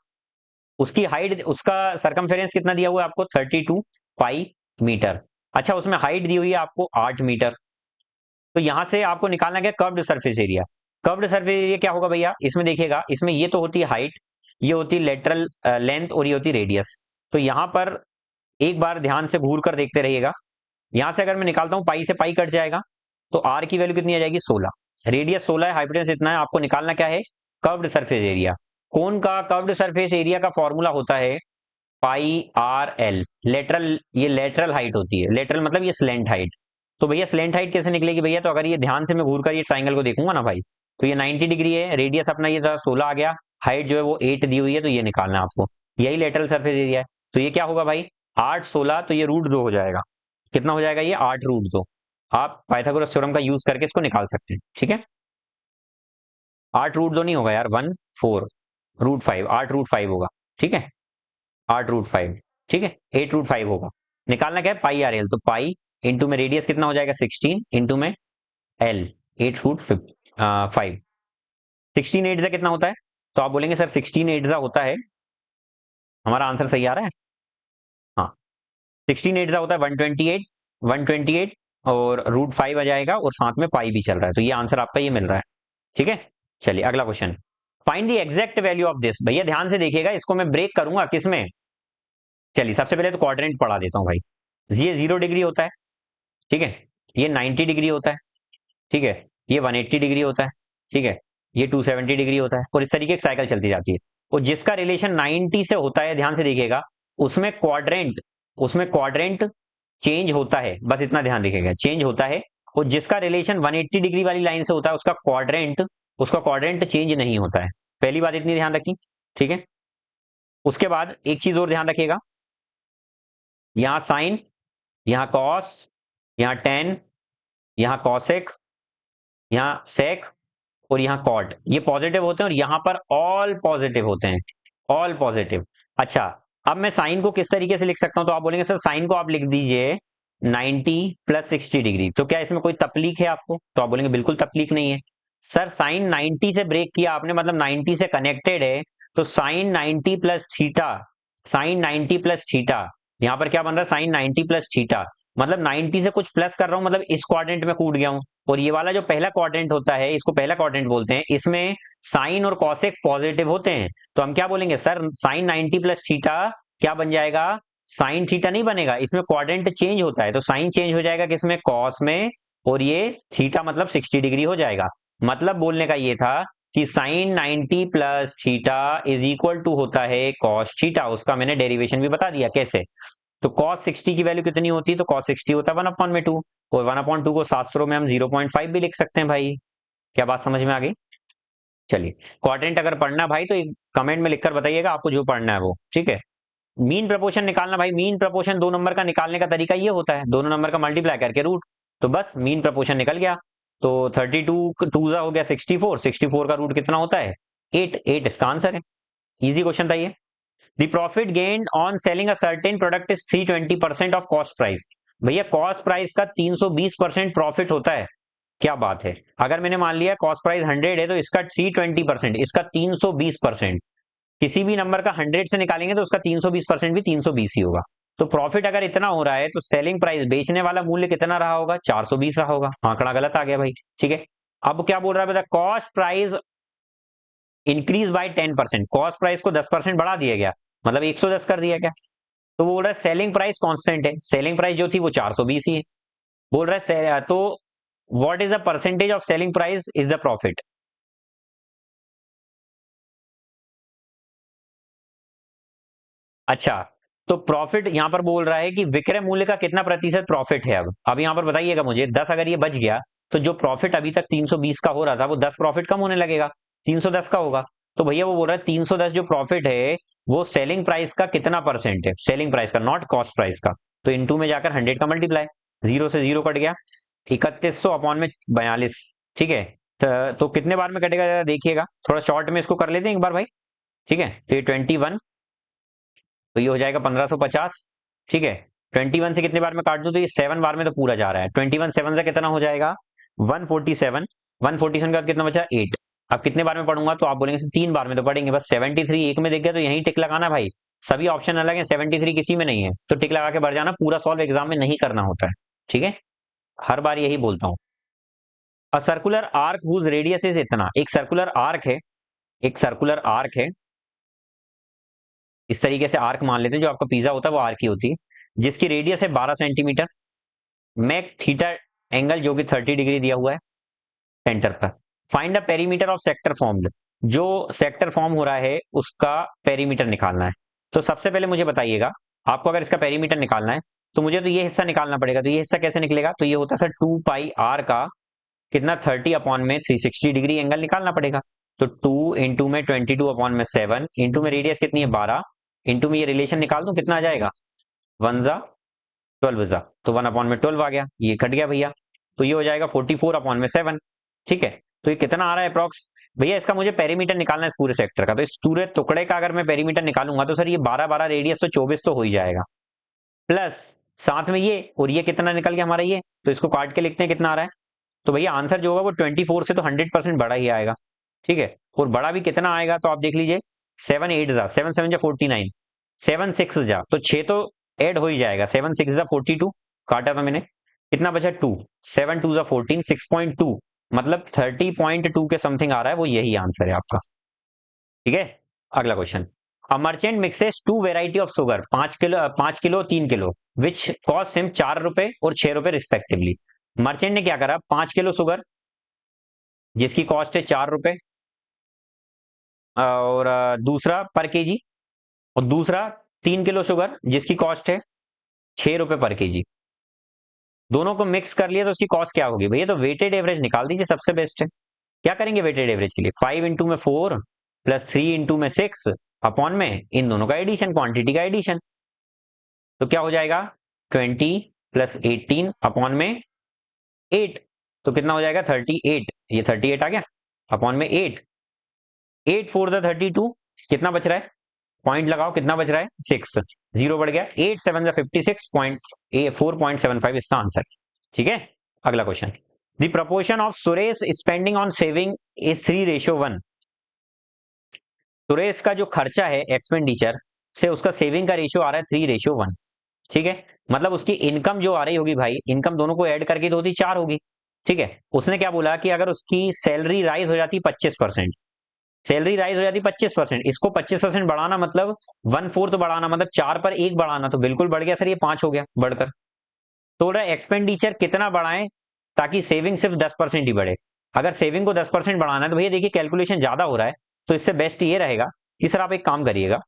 उसकी हाइट, उसका सरकमफेरेंस कितना दिया हुआ है आपको, 32 पाई मीटर। अच्छा उसमें हाइट दी हुई है आपको 8 मीटर, तो यहां से आपको निकालना क्या, curved surface area. Curved surface area क्या होगा भैया, इसमें देखिएगा, इसमें ये तो होती है हाइट, ये होती है लेटरल लेंथ, और ये होती है रेडियस। तो यहाँ पर एक बार ध्यान से घूर कर देखते रहिएगा। यहां से अगर मैं निकालता हूं, पाई से पाई कट जाएगा, तो आर की वैल्यू कितनी आ जाएगी, 16। रेडियस 16 है, हाइपोटेनस इतना है, आपको निकालना क्या है, कर्व्ड सरफेस एरिया। कौन का कर्व्ड सरफेस एरिया का फॉर्मूला होता है पाई आर एल। लेटरल, ये लेटरल हाइट होती है, लेटरल मतलब ये स्लेंट हाइट। तो भैया स्लेंट हाइट कैसे निकलेगी भैया, तो अगर ये ध्यान से मैं घूर कर ये ट्राइंगल को देखूंगा ना भाई, तो ये 90 डिग्री है, रेडियस अपना ये था 16 आ गया, हाइट जो है वो 8 दी हुई है, तो ये निकालना है आपको, यही लेटरल सरफेस एरिया है। तो ये क्या होगा भाई, 8 16, तो ये √2 हो जाएगा। कितना हो जाएगा ये, 8 √2। आप पाइथागोरस थ्योरम का यूज करके इसको निकाल सकते हैं, ठीक है। 8 √2 नहीं होगा यार, 14 √5, 8 √5 होगा, ठीक है, 8 √5, ठीक है, 8 √5 होगा। निकालना क्या है, पाई आर एल, तो पाई इंटू में रेडियस कितना हो जाएगा 16, इंटू में एल 8 √5। 16 8 जा कितना होता है, तो आप बोलेंगे सर 16 8 जा होता है, हमारा आंसर सही आ रहा है, हाँ 16 8 जा होता है 128, 128, और √5 आ जाएगा, और साथ में पाई भी चल रहा है, तो ये आंसर आपका ये मिल रहा है, ठीक है। चलिए अगला question, find the exact value of this. भैया ध्यान से देखिएगा, इसको मैं ब्रेक करूंगा किसमें, चलिए सबसे पहले तो क्वाड्रेंट पढ़ा देता हूँ भाई। ये 0 डिग्री होता है, ठीक है, ये 90 डिग्री होता है, ठीक है, ये 180 डिग्री होता है, ठीक है, ये 270 डिग्री होता है, और इस तरीके की साइकिल चलती जाती है। और जिसका रिलेशन 90 से होता है, ध्यान से देखिएगा, उसमें क्वाड्रेंट, उसमें क्वाड्रेंट चेंज होता है, बस इतना ध्यान रखिएगा, चेंज होता है। और जिसका रिलेशन 180 डिग्री वाली लाइन से होता है, उसका क्वाड्रेंट चेंज नहीं होता है। पहली बात इतनी ध्यान रखी, ठीक है। उसके बाद एक चीज और ध्यान रखिएगा, यहाँ साइन, यहाँ कॉस, यहाँ टेन, यहाँ कॉसेक, यहाँ सेक, और यहाँ कॉट, ये पॉजिटिव होते हैं, और यहाँ पर ऑल पॉजिटिव होते हैं, ऑल पॉजिटिव। अच्छा, अब मैं साइन को किस तरीके से लिख सकता हूं, तो आप बोलेंगे सर साइन को आप लिख दीजिए 90 + 60 डिग्री। तो क्या इसमें कोई तकलीफ है आपको, तो आप बोलेंगे बिल्कुल तकलीफ नहीं है। सर साइन 90 से ब्रेक किया आपने, मतलब 90 से कनेक्टेड है, तो साइन 90 + थीटा, साइन 90 + थीटा, यहाँ पर क्या बन रहा है, साइन 90 + थीटा, मतलब 90 से कुछ प्लस कर रहा हूं, मतलब इस क्वाड्रेंट में कूद गया हूं। और ये वाला जो पहला क्वाड्रेंट होता है, इसको पहला क्वाड्रेंट बोलते हैं, इसमें साइन और कॉसेक पॉजिटिव होते हैं। तो हम क्या बोलेंगे सर, साइन 90 + थीटा क्या बन जाएगा, साइन थीटा नहीं बनेगा, इसमें क्वाड्रेंट चेंज होता है, तो साइन चेंज हो जाएगा किसमें, कॉस में, और ये थीटा मतलब 60 डिग्री हो जाएगा। मतलब बोलने का ये था कि sine 90 + theta is equal to होता है कॉस थीटा। उसका मैंने डेरिवेशन भी बता दिया कैसे। तो cos 60 की वैल्यू कितनी होती है, तो cos 60 होता है 1/2, और 1/2 को शास्त्रों में हम 0.5 भी लिख सकते हैं भाई। क्या बात समझ में आ गई। चलिए, क्वाड्रेंट अगर पढ़ना है भाई, तो एक कमेंट में लिखकर बताइएगा आपको जो पढ़ना है वो, ठीक है। मीन प्रपोर्शन निकालना भाई, मीन प्रपोर्शन 2 नंबर का निकालने का तरीका ये होता है, दोनों नंबर का मल्टीप्लाई करके रूट, तो बस मीन प्रपोर्शन निकल गया। तो 32 2 हो गया 64, 64 का रूट कितना होता है, 8, 8 इसका आंसर है। इजी क्वेश्चन था ये। The profit gained on selling a certain product is 320% of cost price। भैया कॉस्ट प्राइस का 320% प्रॉफिट होता है, क्या बात है। अगर मैंने मान लिया कॉस्ट प्राइस 100 है, तो इसका 320%, इसका 320%, किसी भी नंबर का 100 से निकालेंगे तो उसका 320% भी 320 ही होगा। तो प्रॉफिट अगर इतना हो रहा है, तो सेलिंग प्राइस, बेचने वाला मूल्य कितना रहा होगा, 420 रहा होगा। आंकड़ा गलत आ गया भाई, ठीक है। अब क्या बोल रहा है, बता, cost price increase by 10%, cost price को 10% बढ़ा दिया गया, मतलब 110 कर दिया क्या। तो वो बोल रहा है सेलिंग प्राइस कांस्टेंट है, सेलिंग प्राइस जो थी वो 420 ही है। बोल रहा है तो what is the percentage of selling price is the profit. अच्छा, तो प्रॉफिट यहां पर बोल रहा है कि विक्रय मूल्य का कितना प्रतिशत प्रॉफिट है। अब यहां पर बताइएगा मुझे, 10 अगर ये बच गया, तो जो प्रॉफिट अभी तक 320 का हो रहा था, वो 10 प्रॉफिट कम होने लगेगा, 310 का होगा। तो भैया वो बोल रहा है 310 जो प्रॉफिट है, वो सेलिंग प्राइस का कितना परसेंट है, सेलिंग प्राइस का, नॉट कॉस्ट प्राइस का। तो इनटू में जाकर 100 का मल्टीप्लाई, 0 से 0 कट गया, 3100 अपॉन में 42, ठीक है। तो कितने बार में कटेगा जरा देखिएगा, थोड़ा शॉर्ट में इसको कर लेते हैं एक बार भाई, ठीक है। तो ये 21, तो ये हो जाएगा 1550, ठीक है। 21 से कितने बार में काट दूं, तो ये 7 बार में तो पूरा जा रहा है। 21 7 से कितना हो जाएगा, 147, 147 का कितना बचा, 8। अब कितने बार में पढ़ूंगा, तो आप बोलेंगे 3 बार में तो पढ़ेंगे, बस 73 एक में दिख गया तो यही टिक लगाना भाई। सभी ऑप्शन अलग है, 73 किसी में नहीं है, तो टिक लगा के बढ़ जाना, पूरा सॉल्व एग्जाम में नहीं करना होता है, ठीक है। हर बार यही बोलता हूँ। A circular arc whose radius is इतना, एक सर्कुलर आर्क है, एक सर्कुलर आर्क है, इस तरीके से आर्क मान लेते हैं, जो आपका पिज्जा होता है वो आर्क ही होती है, जिसकी रेडियस है 12 सेंटीमीटर, मेक थीटा एंगल जो कि 30 डिग्री दिया हुआ है सेंटर पर, find the perimeter of sector formed, जो सेक्टर फॉर्म हो रहा है उसका पेरीमीटर निकालना है। तो सबसे पहले मुझे बताइएगा, आपको अगर इसका पेरीमीटर निकालना है तो मुझे तो ये हिस्सा निकालना पड़ेगा, तो ये हिस्सा कैसे निकलेगा, तो ये होता है सर 2 पाई आर का कितना 30 अपॉन में 360 डिग्री एंगल निकालना पड़ेगा। तो 2 इंटू में 22 अपॉन में 7 इंटू में रेडियस कितनी है 12 इंटू में ये रिलेशन निकाल दूं कितना आ जाएगा 1 जा 12 जा, तो 1 अपॉन में 12 आ गया, ये कट गया भैया, तो ये हो जाएगा 44 अपॉन में 7। ठीक है, तो ये कितना आ रहा है अप्रॉक्स, भैया इसका मुझे पेरीमीटर निकालना है इस पूरे सेक्टर का, तो इस पूरे टुकड़े का अगर मैं पेरीमीटर निकालूंगा तो सर ये 12 रेडियस तो 24 तो हो ही जाएगा, प्लस साथ में ये और ये कितना निकल गया हमारा ये, तो इसको काट के लिखते हैं कितना आ रहा है, तो भैया आंसर जो होगा वो 24 से तो 100% बड़ा ही आएगा। ठीक है, और बड़ा भी कितना आएगा तो आप देख लीजिए, 7 8 जा 7 7 जा 49, 7 6 जा तो 6 तो ऐड हो ही जाएगा, 7 6 जा 42, काटा था मैंने, कितना बचा 2, 7 2 जा 14, 6.2 मतलब 30.2 के समथिंग आ रहा है, वो यही आंसर है आपका। ठीक है, अगला question, a merchant mixes two variety of sugar 5 kilo 3 kilo which cost him 4 रुपए और 6 रुपए रिस्पेक्टिवली। मर्चेंट ने क्या करा, 5 किलो शुगर जिसकी कॉस्ट है 4 रुपए, और दूसरा पर केजी, और दूसरा 3 किलो शुगर जिसकी कॉस्ट है 6 रुपए पर केजी, दोनों को मिक्स कर लिया तो उसकी कॉस्ट क्या होगी भैया, तो वेटेड एवरेज निकाल दीजिए, सबसे बेस्ट है। क्या करेंगे वेटेड एवरेज के लिए, 5 इंटू में 4 प्लस 3 इंटू में 6 अपॉन में इन दोनों का एडिशन, क्वांटिटी का एडिशन, तो क्या हो जाएगा 20 प्लस 18 अपॉन में 8, तो कितना हो जाएगा 38, ये 38 आ गया अपॉन में 8, 8 4 द 32, कितना बच रहा है, पॉइंट लगाओ कितना बच रहा है 6, जीरो बढ़ गया, 8 7 द 56.4.75 इसका आंसर। ठीक है, अगला question, the proportion of Suresh spending on saving is 3:1, Suresh का जो खर्चा है एक्सपेंडिचर से उसका सेविंग का रेशियो आ रहा है 3:1। ठीक है, मतलब उसकी इनकम जो आ रही होगी भाई, इनकम दोनों को ऐड करके तो होती 4 होगी। ठीक है, उसने क्या बोला कि अगर उसकी सैलरी राइज हो जाती 25%, सैलरी राइज हो जाती 25%, इसको 25% बढ़ाना मतलब 1/4 बढ़ाना, मतलब 4 पर 1 बढ़ाना, तो बिल्कुल बढ़ गया सर, ये 5 हो गया बढ़कर। तो बोल रहा है एक्सपेंडिचर कितना बढ़ाएं ताकि सेविंग सिर्फ 10% ही बढ़े। अगर सेविंग को 10% बढ़ाना है तो भैया देखिए कैलकुलेशन ज्यादा हो रहा है, तो इससे बेस्ट ये रहेगा कि सर आप एक काम करिएगा,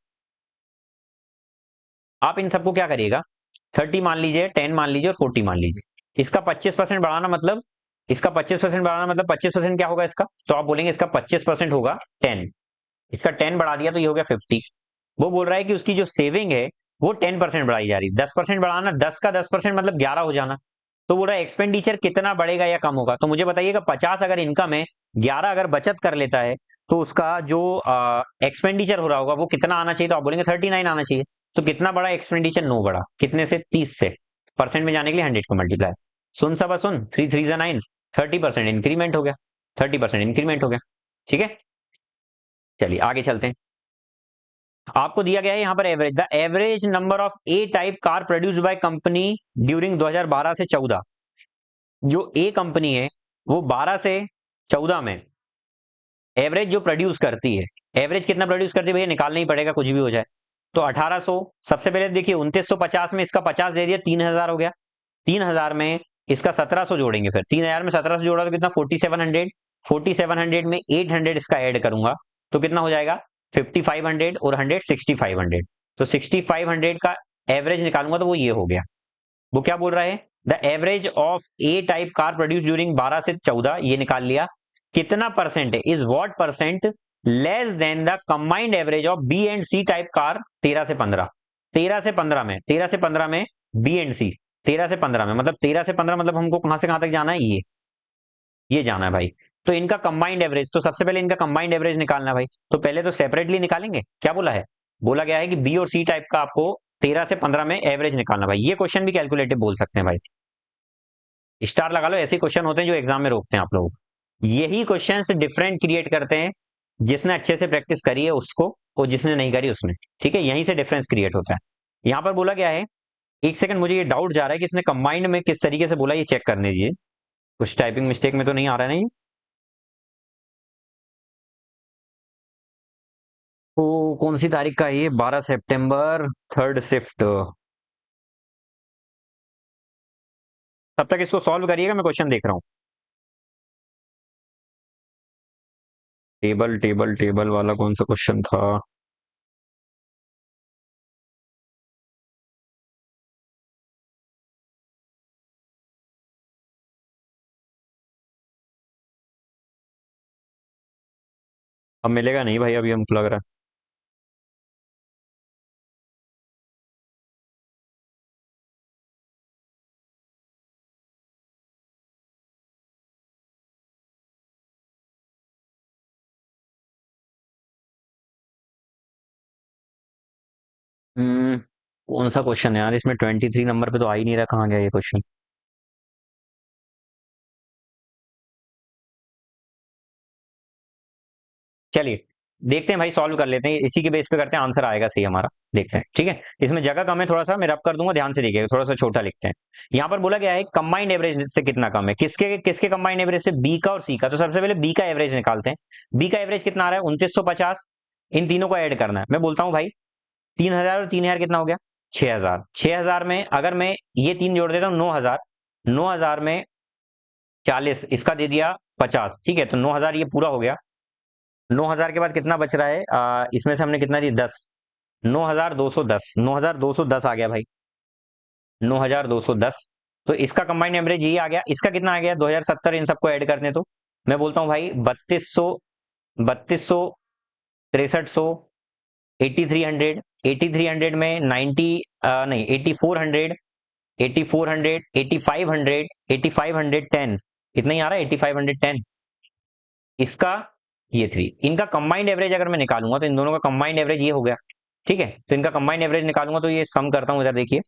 आप इन सबको क्या करिएगा 30 मान लीजिए, 10 मान लीजिए और 40 मान लीजिए, इसका 25% बढ़ाना मतलब, इसका 25% बढ़ाना मतलब 25% क्या होगा इसका, तो आप बोलेंगे इसका 25% होगा 10, इसका 10 बढ़ा दिया तो ये हो गया 50। वो बोल रहा है कि उसकी जो सेविंग है वो 10% बढ़ाई जा रही है, 10% बढ़ाना, 10 का 10% मतलब 11 हो जाना, तो बोल रहा है एक्सपेंडिचर कितना बढ़ेगा या कम होगा, तो मुझे बताइएगा 50 अगर इनकम है, 11 अगर बचत कर लेता है, तो उसका जो एक्सपेंडिचर हो रहा होगा वो कितना आना चाहिए, तो आप बोलेंगे 39 आना चाहिए। तो कितना बड़ा एक्सपेंडिचर, 9 बड़ा, कितने से 30 से, परसेंट में जाने के लिए 100 को मल्टीप्लाई, सुन सब सुन 3 3 जा 9, 30% इंक्रीमेंट हो गया, 30% इंक्रीमेंट हो गया। ठीक है, चलिए आगे चलते हैं, आपको दिया गया है यहां पर average, the average number of A type car produced by company during 2012 से 14, जो ए कंपनी है वो 12 से 14 में एवरेज जो प्रोड्यूस करती है, एवरेज कितना प्रोड्यूस करती है भैया निकालना ही पड़ेगा कुछ भी हो जाए, तो 1800, सबसे पहले देखिए 2950 में इसका 50 दे दिया, 3000 हो गया, 3000 में इसका 1700 जोड़ेंगे, फिर 3000 में 1700 जोड़ा तो कितना 4700, 4700 में 800 इसका ऐड करूंगा तो कितना हो जाएगा 5500 और 100 6500, तो 6500 का एवरेज निकालूंगा तो वो ये हो गया। वो क्या बोल रहा है, the average of A type car produce during 12 से 14, ये निकाल लिया, कितना परसेंट है, is what percent less than the combined average of B and C type car 13 से 15, 13 से 15 में, 13 से 15 में बी एंड सी, 13 से 15 में मतलब 13 से 15 मतलब हमको कहां से कहां तक जाना है, ये जाना है भाई, तो इनका कंबाइंड एवरेज, तो सबसे पहले इनका कंबाइंड एवरेज निकालना है भाई, तो पहले तो सेपरेटली निकालेंगे, क्या बोला है, बोला गया है कि बी और सी टाइप का आपको 13 से 15 में एवरेज निकालना भाई, ये क्वेश्चन भी कैलकुलेटिव बोल सकते हैं भाई, स्टार लगा लो, ऐसे क्वेश्चन होते हैं जो एग्जाम में रोकते हैं आप लोग, यही क्वेश्चन डिफरेंट क्रिएट करते हैं, जिसने अच्छे से प्रैक्टिस करी है उसको और जिसने नहीं करी उसने। ठीक है, यहीं से डिफरेंस क्रिएट होता है। यहां पर बोला गया है, एक सेकंड मुझे ये डाउट जा रहा है कि इसने कंबाइंड में किस तरीके से बोला, ये चेक करने दीजिए, कुछ टाइपिंग मिस्टेक में तो नहीं आ रहा है ना ये? तो कौन सी तारीख का है ये? 12 सितंबर, थर्ड शिफ्ट। तब तक इसको सॉल्व करिएगा, मैं क्वेश्चन देख रहा हूँ। टेबल टेबल टेबल वाला कौन सा क्वेश्चन था? अब मिलेगा नहीं भाई, अभी हमको लग रहा है। कौन सा क्वेश्चन है यार? इसमें 23 नंबर पे तो आ ही नहीं रहा, कहाँ गया ये क्वेश्चन? चलिए देखते हैं भाई, सॉल्व कर लेते हैं, इसी के बेस पे करते हैं, आंसर आएगा सही हमारा। देखते हैं, ठीक है। इसमें जगह कम है थोड़ा सा, मैं रब कर दूंगा, ध्यान से देखिएगा, थोड़ा सा छोटा लिखते हैं। यहाँ पर बोला गया है कंबाइंड एवरेज से कितना कम है, किसके किसके कंबाइंड एवरेज से? बी का और सी का। तो सबसे पहले बी का एवरेज निकालते हैं। बी का एवरेज कितना आ रहा है? 2950। इन तीनों को ऐड करना है। मैं बोलता हूँ भाई 3000 और 3000 कितना हो गया? 6000। 6000 में अगर मैं ये तीन जोड़ देता हूँ, 9000। 9000 में 40, इसका दे दिया 50, ठीक है। तो 9000 ये पूरा हो गया। 9000 के बाद कितना बच रहा है? इसमें से हमने कितना दिया? 10। 9210, 9210 आ गया भाई। 9210। तो इसका कंबाइंड एवरेज ये आ गया। इसका कितना आ गया? 2070। इन सबको ऐड करने तो मैं बोलता हूँ भाई 3200, 3200, 6300, 8300। 8300 में 90, नहीं 8400, 8400, 8500, 8510, इतना ही आ रहा है 8510। इसका ये थ्री, इनका कंबाइंड एवरेज अगर मैं निकालूंगा तो इन दोनों का कंबाइंड एवरेज ये हो गया, ठीक है। तो इनका कंबाइंड एवरेज निकालूंगा तो ये सम करता हूं, इधर देखिए।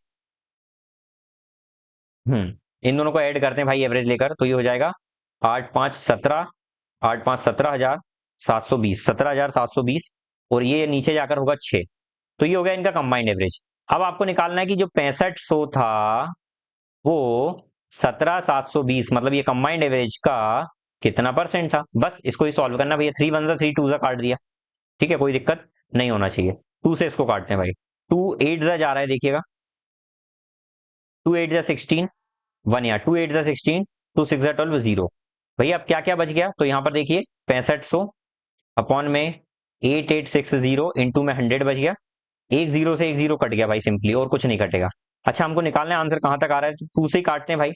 इन दोनों को ऐड करते हैं भाई एवरेज लेकर, तो ये हो जाएगा 8 5 17, 8 5 17 हजार 720, 17 हजार 720। और ये नीचे जाकर होगा 6। तो ये हो गया इनका कंबाइंड एवरेज। अब आपको निकालना है कि जो 6500 था वो 17 720, मतलब ये कंबाइंड एवरेज का कितना परसेंट था। बस इसको ही सॉल्व करना भैया। 3 1 3 2 काट दिया, ठीक है, कोई दिक्कत नहीं होना चाहिए। 2 से इसको काटते हैं भाई। 2 8 जा रहा है, देखिएगा। 2 8 16, 1 यार। 2 8 16, 2 6 12, 0। भैया अब क्या क्या बच गया? तो यहाँ पर देखिए 6500 अपॉन में 8860 इंटू में 100 बच गया। एक जीरो से एक जीरो कट गया भाई, सिंपली, और कुछ नहीं कटेगा। अच्छा, हमको निकालना है आंसर कहां तक आ रहा है, तो 2 से ही काटते हैं भाई।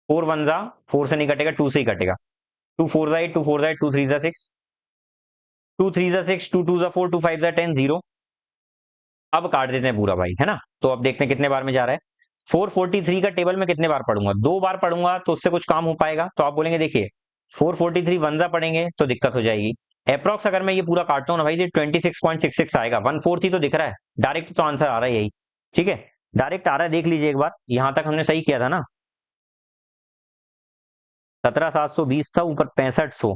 4 1 जा 4 से नहीं कटेगा, 2 से ही कटेगा। 2 4 जा 8, 2 4 जा 8, 2 3 जा 6, 2 3 जा 6, 2 2 जा 4, 2 5 जा 10, 0। अब काट देते हैं पूरा भाई, है ना। तो अब देखते हैं कितने बार में जा रहा है। 443 का टेबल में कितने बार पढ़ूंगा? 2 बार पढ़ूंगा तो उससे कुछ काम हो पाएगा? तो आप बोलेंगे देखिए 443 वनजा पढ़ेंगे तो दिक्कत हो जाएगी। अप्रॉक्स अगर मैं ये पूरा काटता हूँ ना भाई, 26.66 आएगा। 1/4 ही तो दिख रहा है। डायरेक्ट तो आंसर आ रहा है यही, ठीक है। डायरेक्ट आ रहा है, देख लीजिए एक बार। यहां तक हमने सही किया था ना। 17720 था, ऊपर 6500।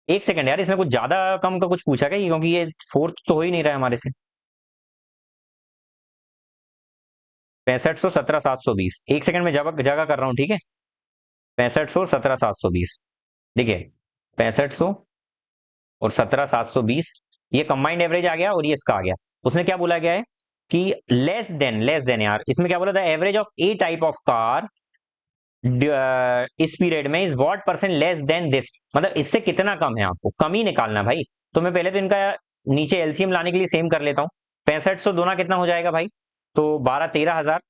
एक सेकंड यार, इसमें कुछ ज्यादा कम का कुछ पूछा क्या? क्योंकि ये फोर्थ तो हो ही नहीं रहा है हमारे से। 6500 17720, एक सेकंड में जगह जगह कर रहा हूँ, ठीक है। 6500 17720, देखिए 6500 और 17720, ये कंबाइंड एवरेज आ गया और ये इसका आ गया। उसने क्या बोला गया है कि लेस देन यार, इसमें क्या बोला था? Average of A type of car इस पीरियड में is what percent less then this, मतलब इससे कितना कम है, आपको कम ही निकालना है भाई। तो मैं पहले तो इनका नीचे एलसीएम लाने के लिए सेम कर लेता हूँ। 6500 दोना कितना हो जाएगा भाई? तो 12 13 हजार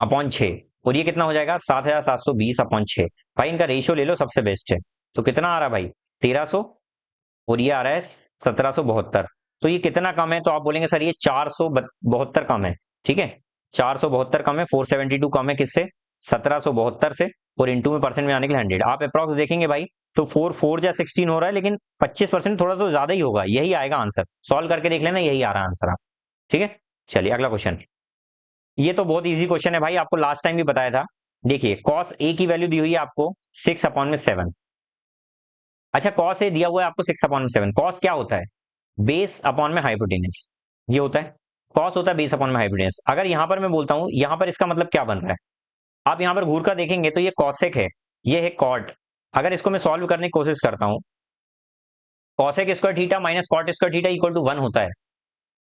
अपॉन 6। और ये कितना हो जाएगा? 7720 अपॉन 6। भाई इनका रेशियो ले लो, सबसे बेस्ट है। तो कितना आ रहा है भाई? 1300। और ये आ रहा है 1772। तो ये कितना कम है? तो आप बोलेंगे सर ये 472 कम है, ठीक है। 472 कम है, 472 कम है किससे? 1772 से। और इंटू में परसेंट में आने के लिए 100, आप अप्रॉक्स देखेंगे भाई तो 4 4 जा 16 हो रहा है, लेकिन 25% थोड़ा तो ज्यादा ही होगा। यही आएगा आंसर, सॉल्व करके देख लेना, यही आ रहा है आंसर आप, ठीक है। चलिए अगला क्वेश्चन। ये तो बहुत इजी क्वेश्चन है भाई, आपको लास्ट टाइम भी बताया था। देखिए कॉस ए की वैल्यू दी हुई है आपको 6/7। अच्छा, कॉस ए दिया हुआ है आपको 6/7। कॉस क्या होता है? बेस अपॉन में हाइपोटेनस, ये होता है। कॉस होता है बेस अपॉन में हाइपोटेनस। अगर यहां पर मैं बोलता हूं, यहां पर इसका मतलब क्या बन रहा है? आप यहाँ पर घूर कर देखेंगे तो ये कॉसेक है, ये है कॉट। अगर इसको मैं सॉल्व करने की कोशिश करता हूँ, cosec square theta minus cot square theta equal to 1 होता है।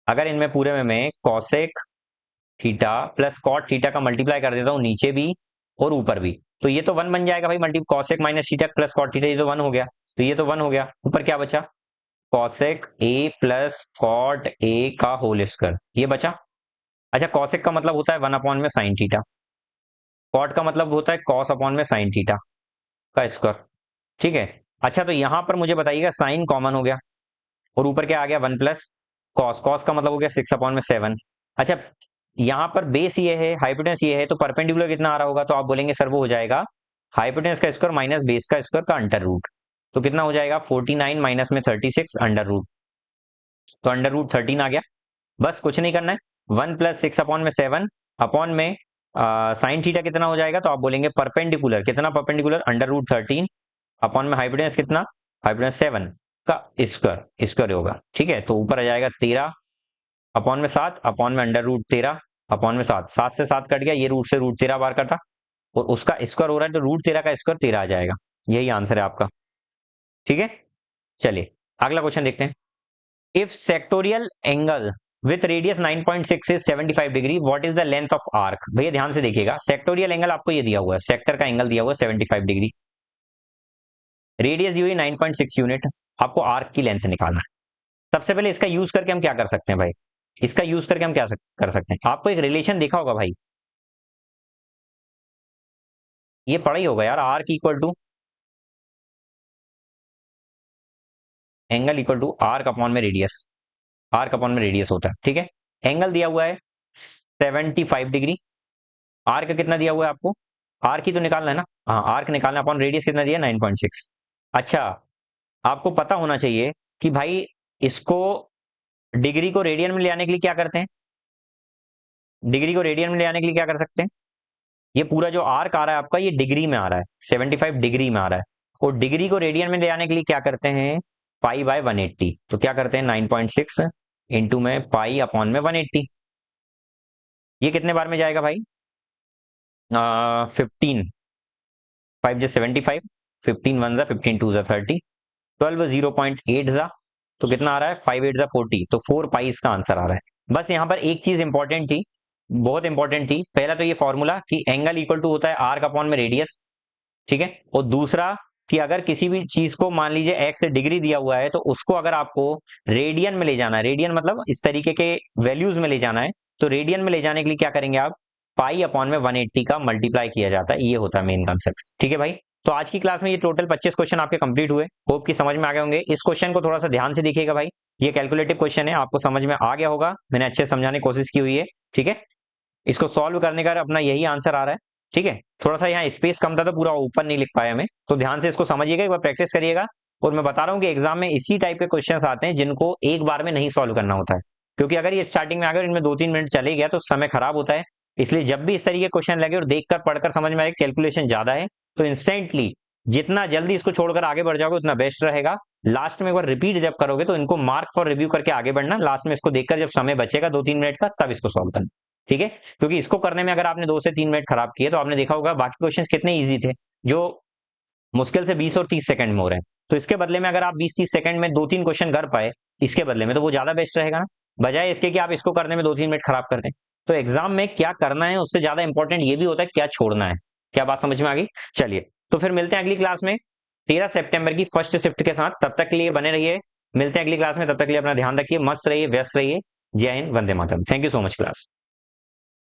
अगर इनमें पूरे में मैं cosec theta plus cot theta का मल्टीप्लाई कर देता हूँ नीचे भी और ऊपर भी, तो ये तो 1 बन जाएगा भाई। Multi cosec minus theta plus cot theta, ये तो 1 हो गया, तो ये तो 1 हो गया। ऊपर क्या बचा, cosec A plus cot A का होल स्क्वायर, ये बचा। अच्छा, कॉसेक का मतलब होता है 1 अपॉन में साइन थीटा, कॉट का मतलब होता है कॉस अपॉन में साइन थीटा का स्क्वायर। ठीक है। अच्छा, तो यहां पर मुझे बताइएगा साइन कॉमन हो गया और ऊपर क्या आ गया 1 प्लस कॉस, कॉस का मतलब हो गया 6 अपॉन में 7। अच्छा, यहाँ पर बेस ये है, हाइपोटेनस ये है, तो परपेंडिकुलर कितना आ रहा होगा, तो आप बोलेंगे सर वो हो जाएगा हाइपोटेनस का स्क्वायर माइनस बेस का स्क्वायर का अंडर रूट। तो कितना हो जाएगा 49 माइनस में 36 अंडर रूट, तो अंडर रूट 13 आ गया। बस कुछ नहीं करना है, 1 प्लस 6 अपॉन में 7 अपॉन में साइन थीटा कितना हो जाएगा, तो आप बोलेंगे परपेंडिकुलर, कितना परपेंडिकुलर अंडर रूट 13 अपॉन में हाइपोटेनस कितना, हाइपोटेनस 7 का स्क्वायर, स्क्वायर होगा। ठीक है, तो ऊपर आ जाएगा 13 अपॉन में 7 अपॉन में अंडर रूट 13 अपॉन में 7, 7 से 7 कट गया, ये रूट से रूट 13 बार कटा और उसका स्क्वायर हो रहा है, तो रूट 13 का स्क्वायर 13 आ जाएगा। यही आंसर है आपका। ठीक है, चलिए अगला क्वेश्चन देखते हैं। If sectoral angle with radius 9.6 is 75 degree, what is the length of arc. भैया ध्यान से देखिएगा, सेक्टोरियल एंगल आपको ये दिया हुआ है, सेक्टर का एंगल दिया हुआ है 75 डिग्री, रेडियस दी हुई 9.6 यूनिट, आपको आर्क की लेंथ निकालना है। सबसे पहले इसका यूज करके हम क्या कर सकते हैं भाई, इसका यूज करके हम क्या कर सकते हैं, आपको एक रिलेशन देखा होगा भाई, ये पढ़ा ही होगा यार, arc equal to angle equal to arc upon में रेडियस, आर्क अपॉन में रेडियस होता है। ठीक है, एंगल दिया हुआ है 75 डिग्री, आर्क कितना दिया हुआ है आपको, आर्क ही तो निकालना है ना, हाँ आर्क निकालना, अपॉन रेडियस कितना दिया 9.6। अच्छा, आपको पता होना चाहिए कि भाई इसको डिग्री को रेडियन में ले आने के लिए क्या करते हैं, डिग्री को रेडियन में ले आने के लिए क्या कर सकते हैं, ये पूरा जो आर्क आ रहा है आपका ये डिग्री में आ रहा है, 75 डिग्री में आ रहा है, और डिग्री को रेडियन में ले आने के लिए क्या करते हैं, पाई बाय 180, तो क्या करते हैं 9.6 इंटू में पाई अपॉन में 180, ये कितने बार में जाएगा भाई, 15, 5 जा 75, 15 1 जा 15 2 जा 30, 12 0.8 जा, तो कितना आ रहा है 5 8 जा 40, तो 4 पाई इसका आंसर आ रहा है। बस यहाँ पर एक चीज इंपॉर्टेंट थी, बहुत इंपॉर्टेंट थी, पहला तो ये फॉर्मूला कि एंगल इक्वल टू होता है आर्क अपॉन में रेडियस। ठीक है, और दूसरा कि अगर किसी भी चीज को मान लीजिए एक्स डिग्री दिया हुआ है, तो उसको अगर आपको रेडियन में ले जाना है, रेडियन मतलब इस तरीके के वैल्यूज में ले जाना है, तो रेडियन में ले जाने के लिए क्या करेंगे आप, पाई अपॉन में 180 का मल्टीप्लाई किया जाता है, ये होता है मेन कंसेप्ट। ठीक है भाई, तो आज की क्लास में ये टोटल 25 क्वेश्चन आपके कंप्लीट हुए, होप की समझ में आ गए होंगे। इस क्वेश्चन को थोड़ा सा ध्यान से देखिएगा भाई, ये कैलकुलेटिव क्वेश्चन है, आपको समझ में आ गया होगा, मैंने अच्छे से समझाने की कोशिश की हुई है। ठीक है, इसको सॉल्व करने का अपना यही आंसर आ रहा है। ठीक है, थोड़ा सा यहाँ स्पेस कम था तो पूरा ऊपर नहीं लिख पाया मैं, तो ध्यान से इसको समझिएगा, एक बार प्रैक्टिस करिएगा। और मैं बता रहा हूँ कि एग्जाम में इसी टाइप के क्वेश्चंस आते हैं जिनको एक बार में नहीं सॉल्व करना होता है, क्योंकि अगर ये स्टार्टिंग में आ गए इनमें 2-3 मिनट चले गया तो समय खराब होता है। इसलिए जब भी इस तरीके क्वेश्चन लगे और देखकर पढ़कर समझ में आए कैलकुलेशन ज्यादा है, तो इंस्टेंटली जितना जल्दी इसको छोड़कर आगे बढ़ जाओगे उतना बेस्ट रहेगा। लास्ट में एक बार रिपीट जब करोगे तो इनको मार्क फॉर रिव्यू करके आगे बढ़ना, लास्ट में इसको देखकर जब समय बचेगा 2-3 मिनट का तब इसको सॉल्व करना। ठीक है, क्योंकि इसको करने में अगर आपने 2 से 3 मिनट खराब किए तो आपने देखा होगा बाकी क्वेश्चंस कितने इजी थे, जो मुश्किल से 20 और 30 सेकंड में हो रहे हैं, तो इसके बदले में अगर आप 20-30 सेकंड में 2-3 क्वेश्चन कर पाए इसके बदले में, तो वो ज्यादा बेस्ट रहेगा ना, बजाय इसके कि आप इसको करने में 2-3 मिनट खराब कर दें। तो एग्जाम में क्या करना है उससे ज्यादा इंपॉर्टेंट ये भी होता है क्या छोड़ना है। क्या बात समझ में आ गई। चलिए, तो फिर मिलते हैं अगली क्लास में 13 सितंबर की फर्स्ट शिफ्ट के साथ, तब तक के लिए बने रहिए, मिलते हैं अगली क्लास में, तब तक के लिए अपना ध्यान रखिए, मस्त रहिए, व्यस्त रहिए। जय हिंद, वंदे मातरम, thank you so much class.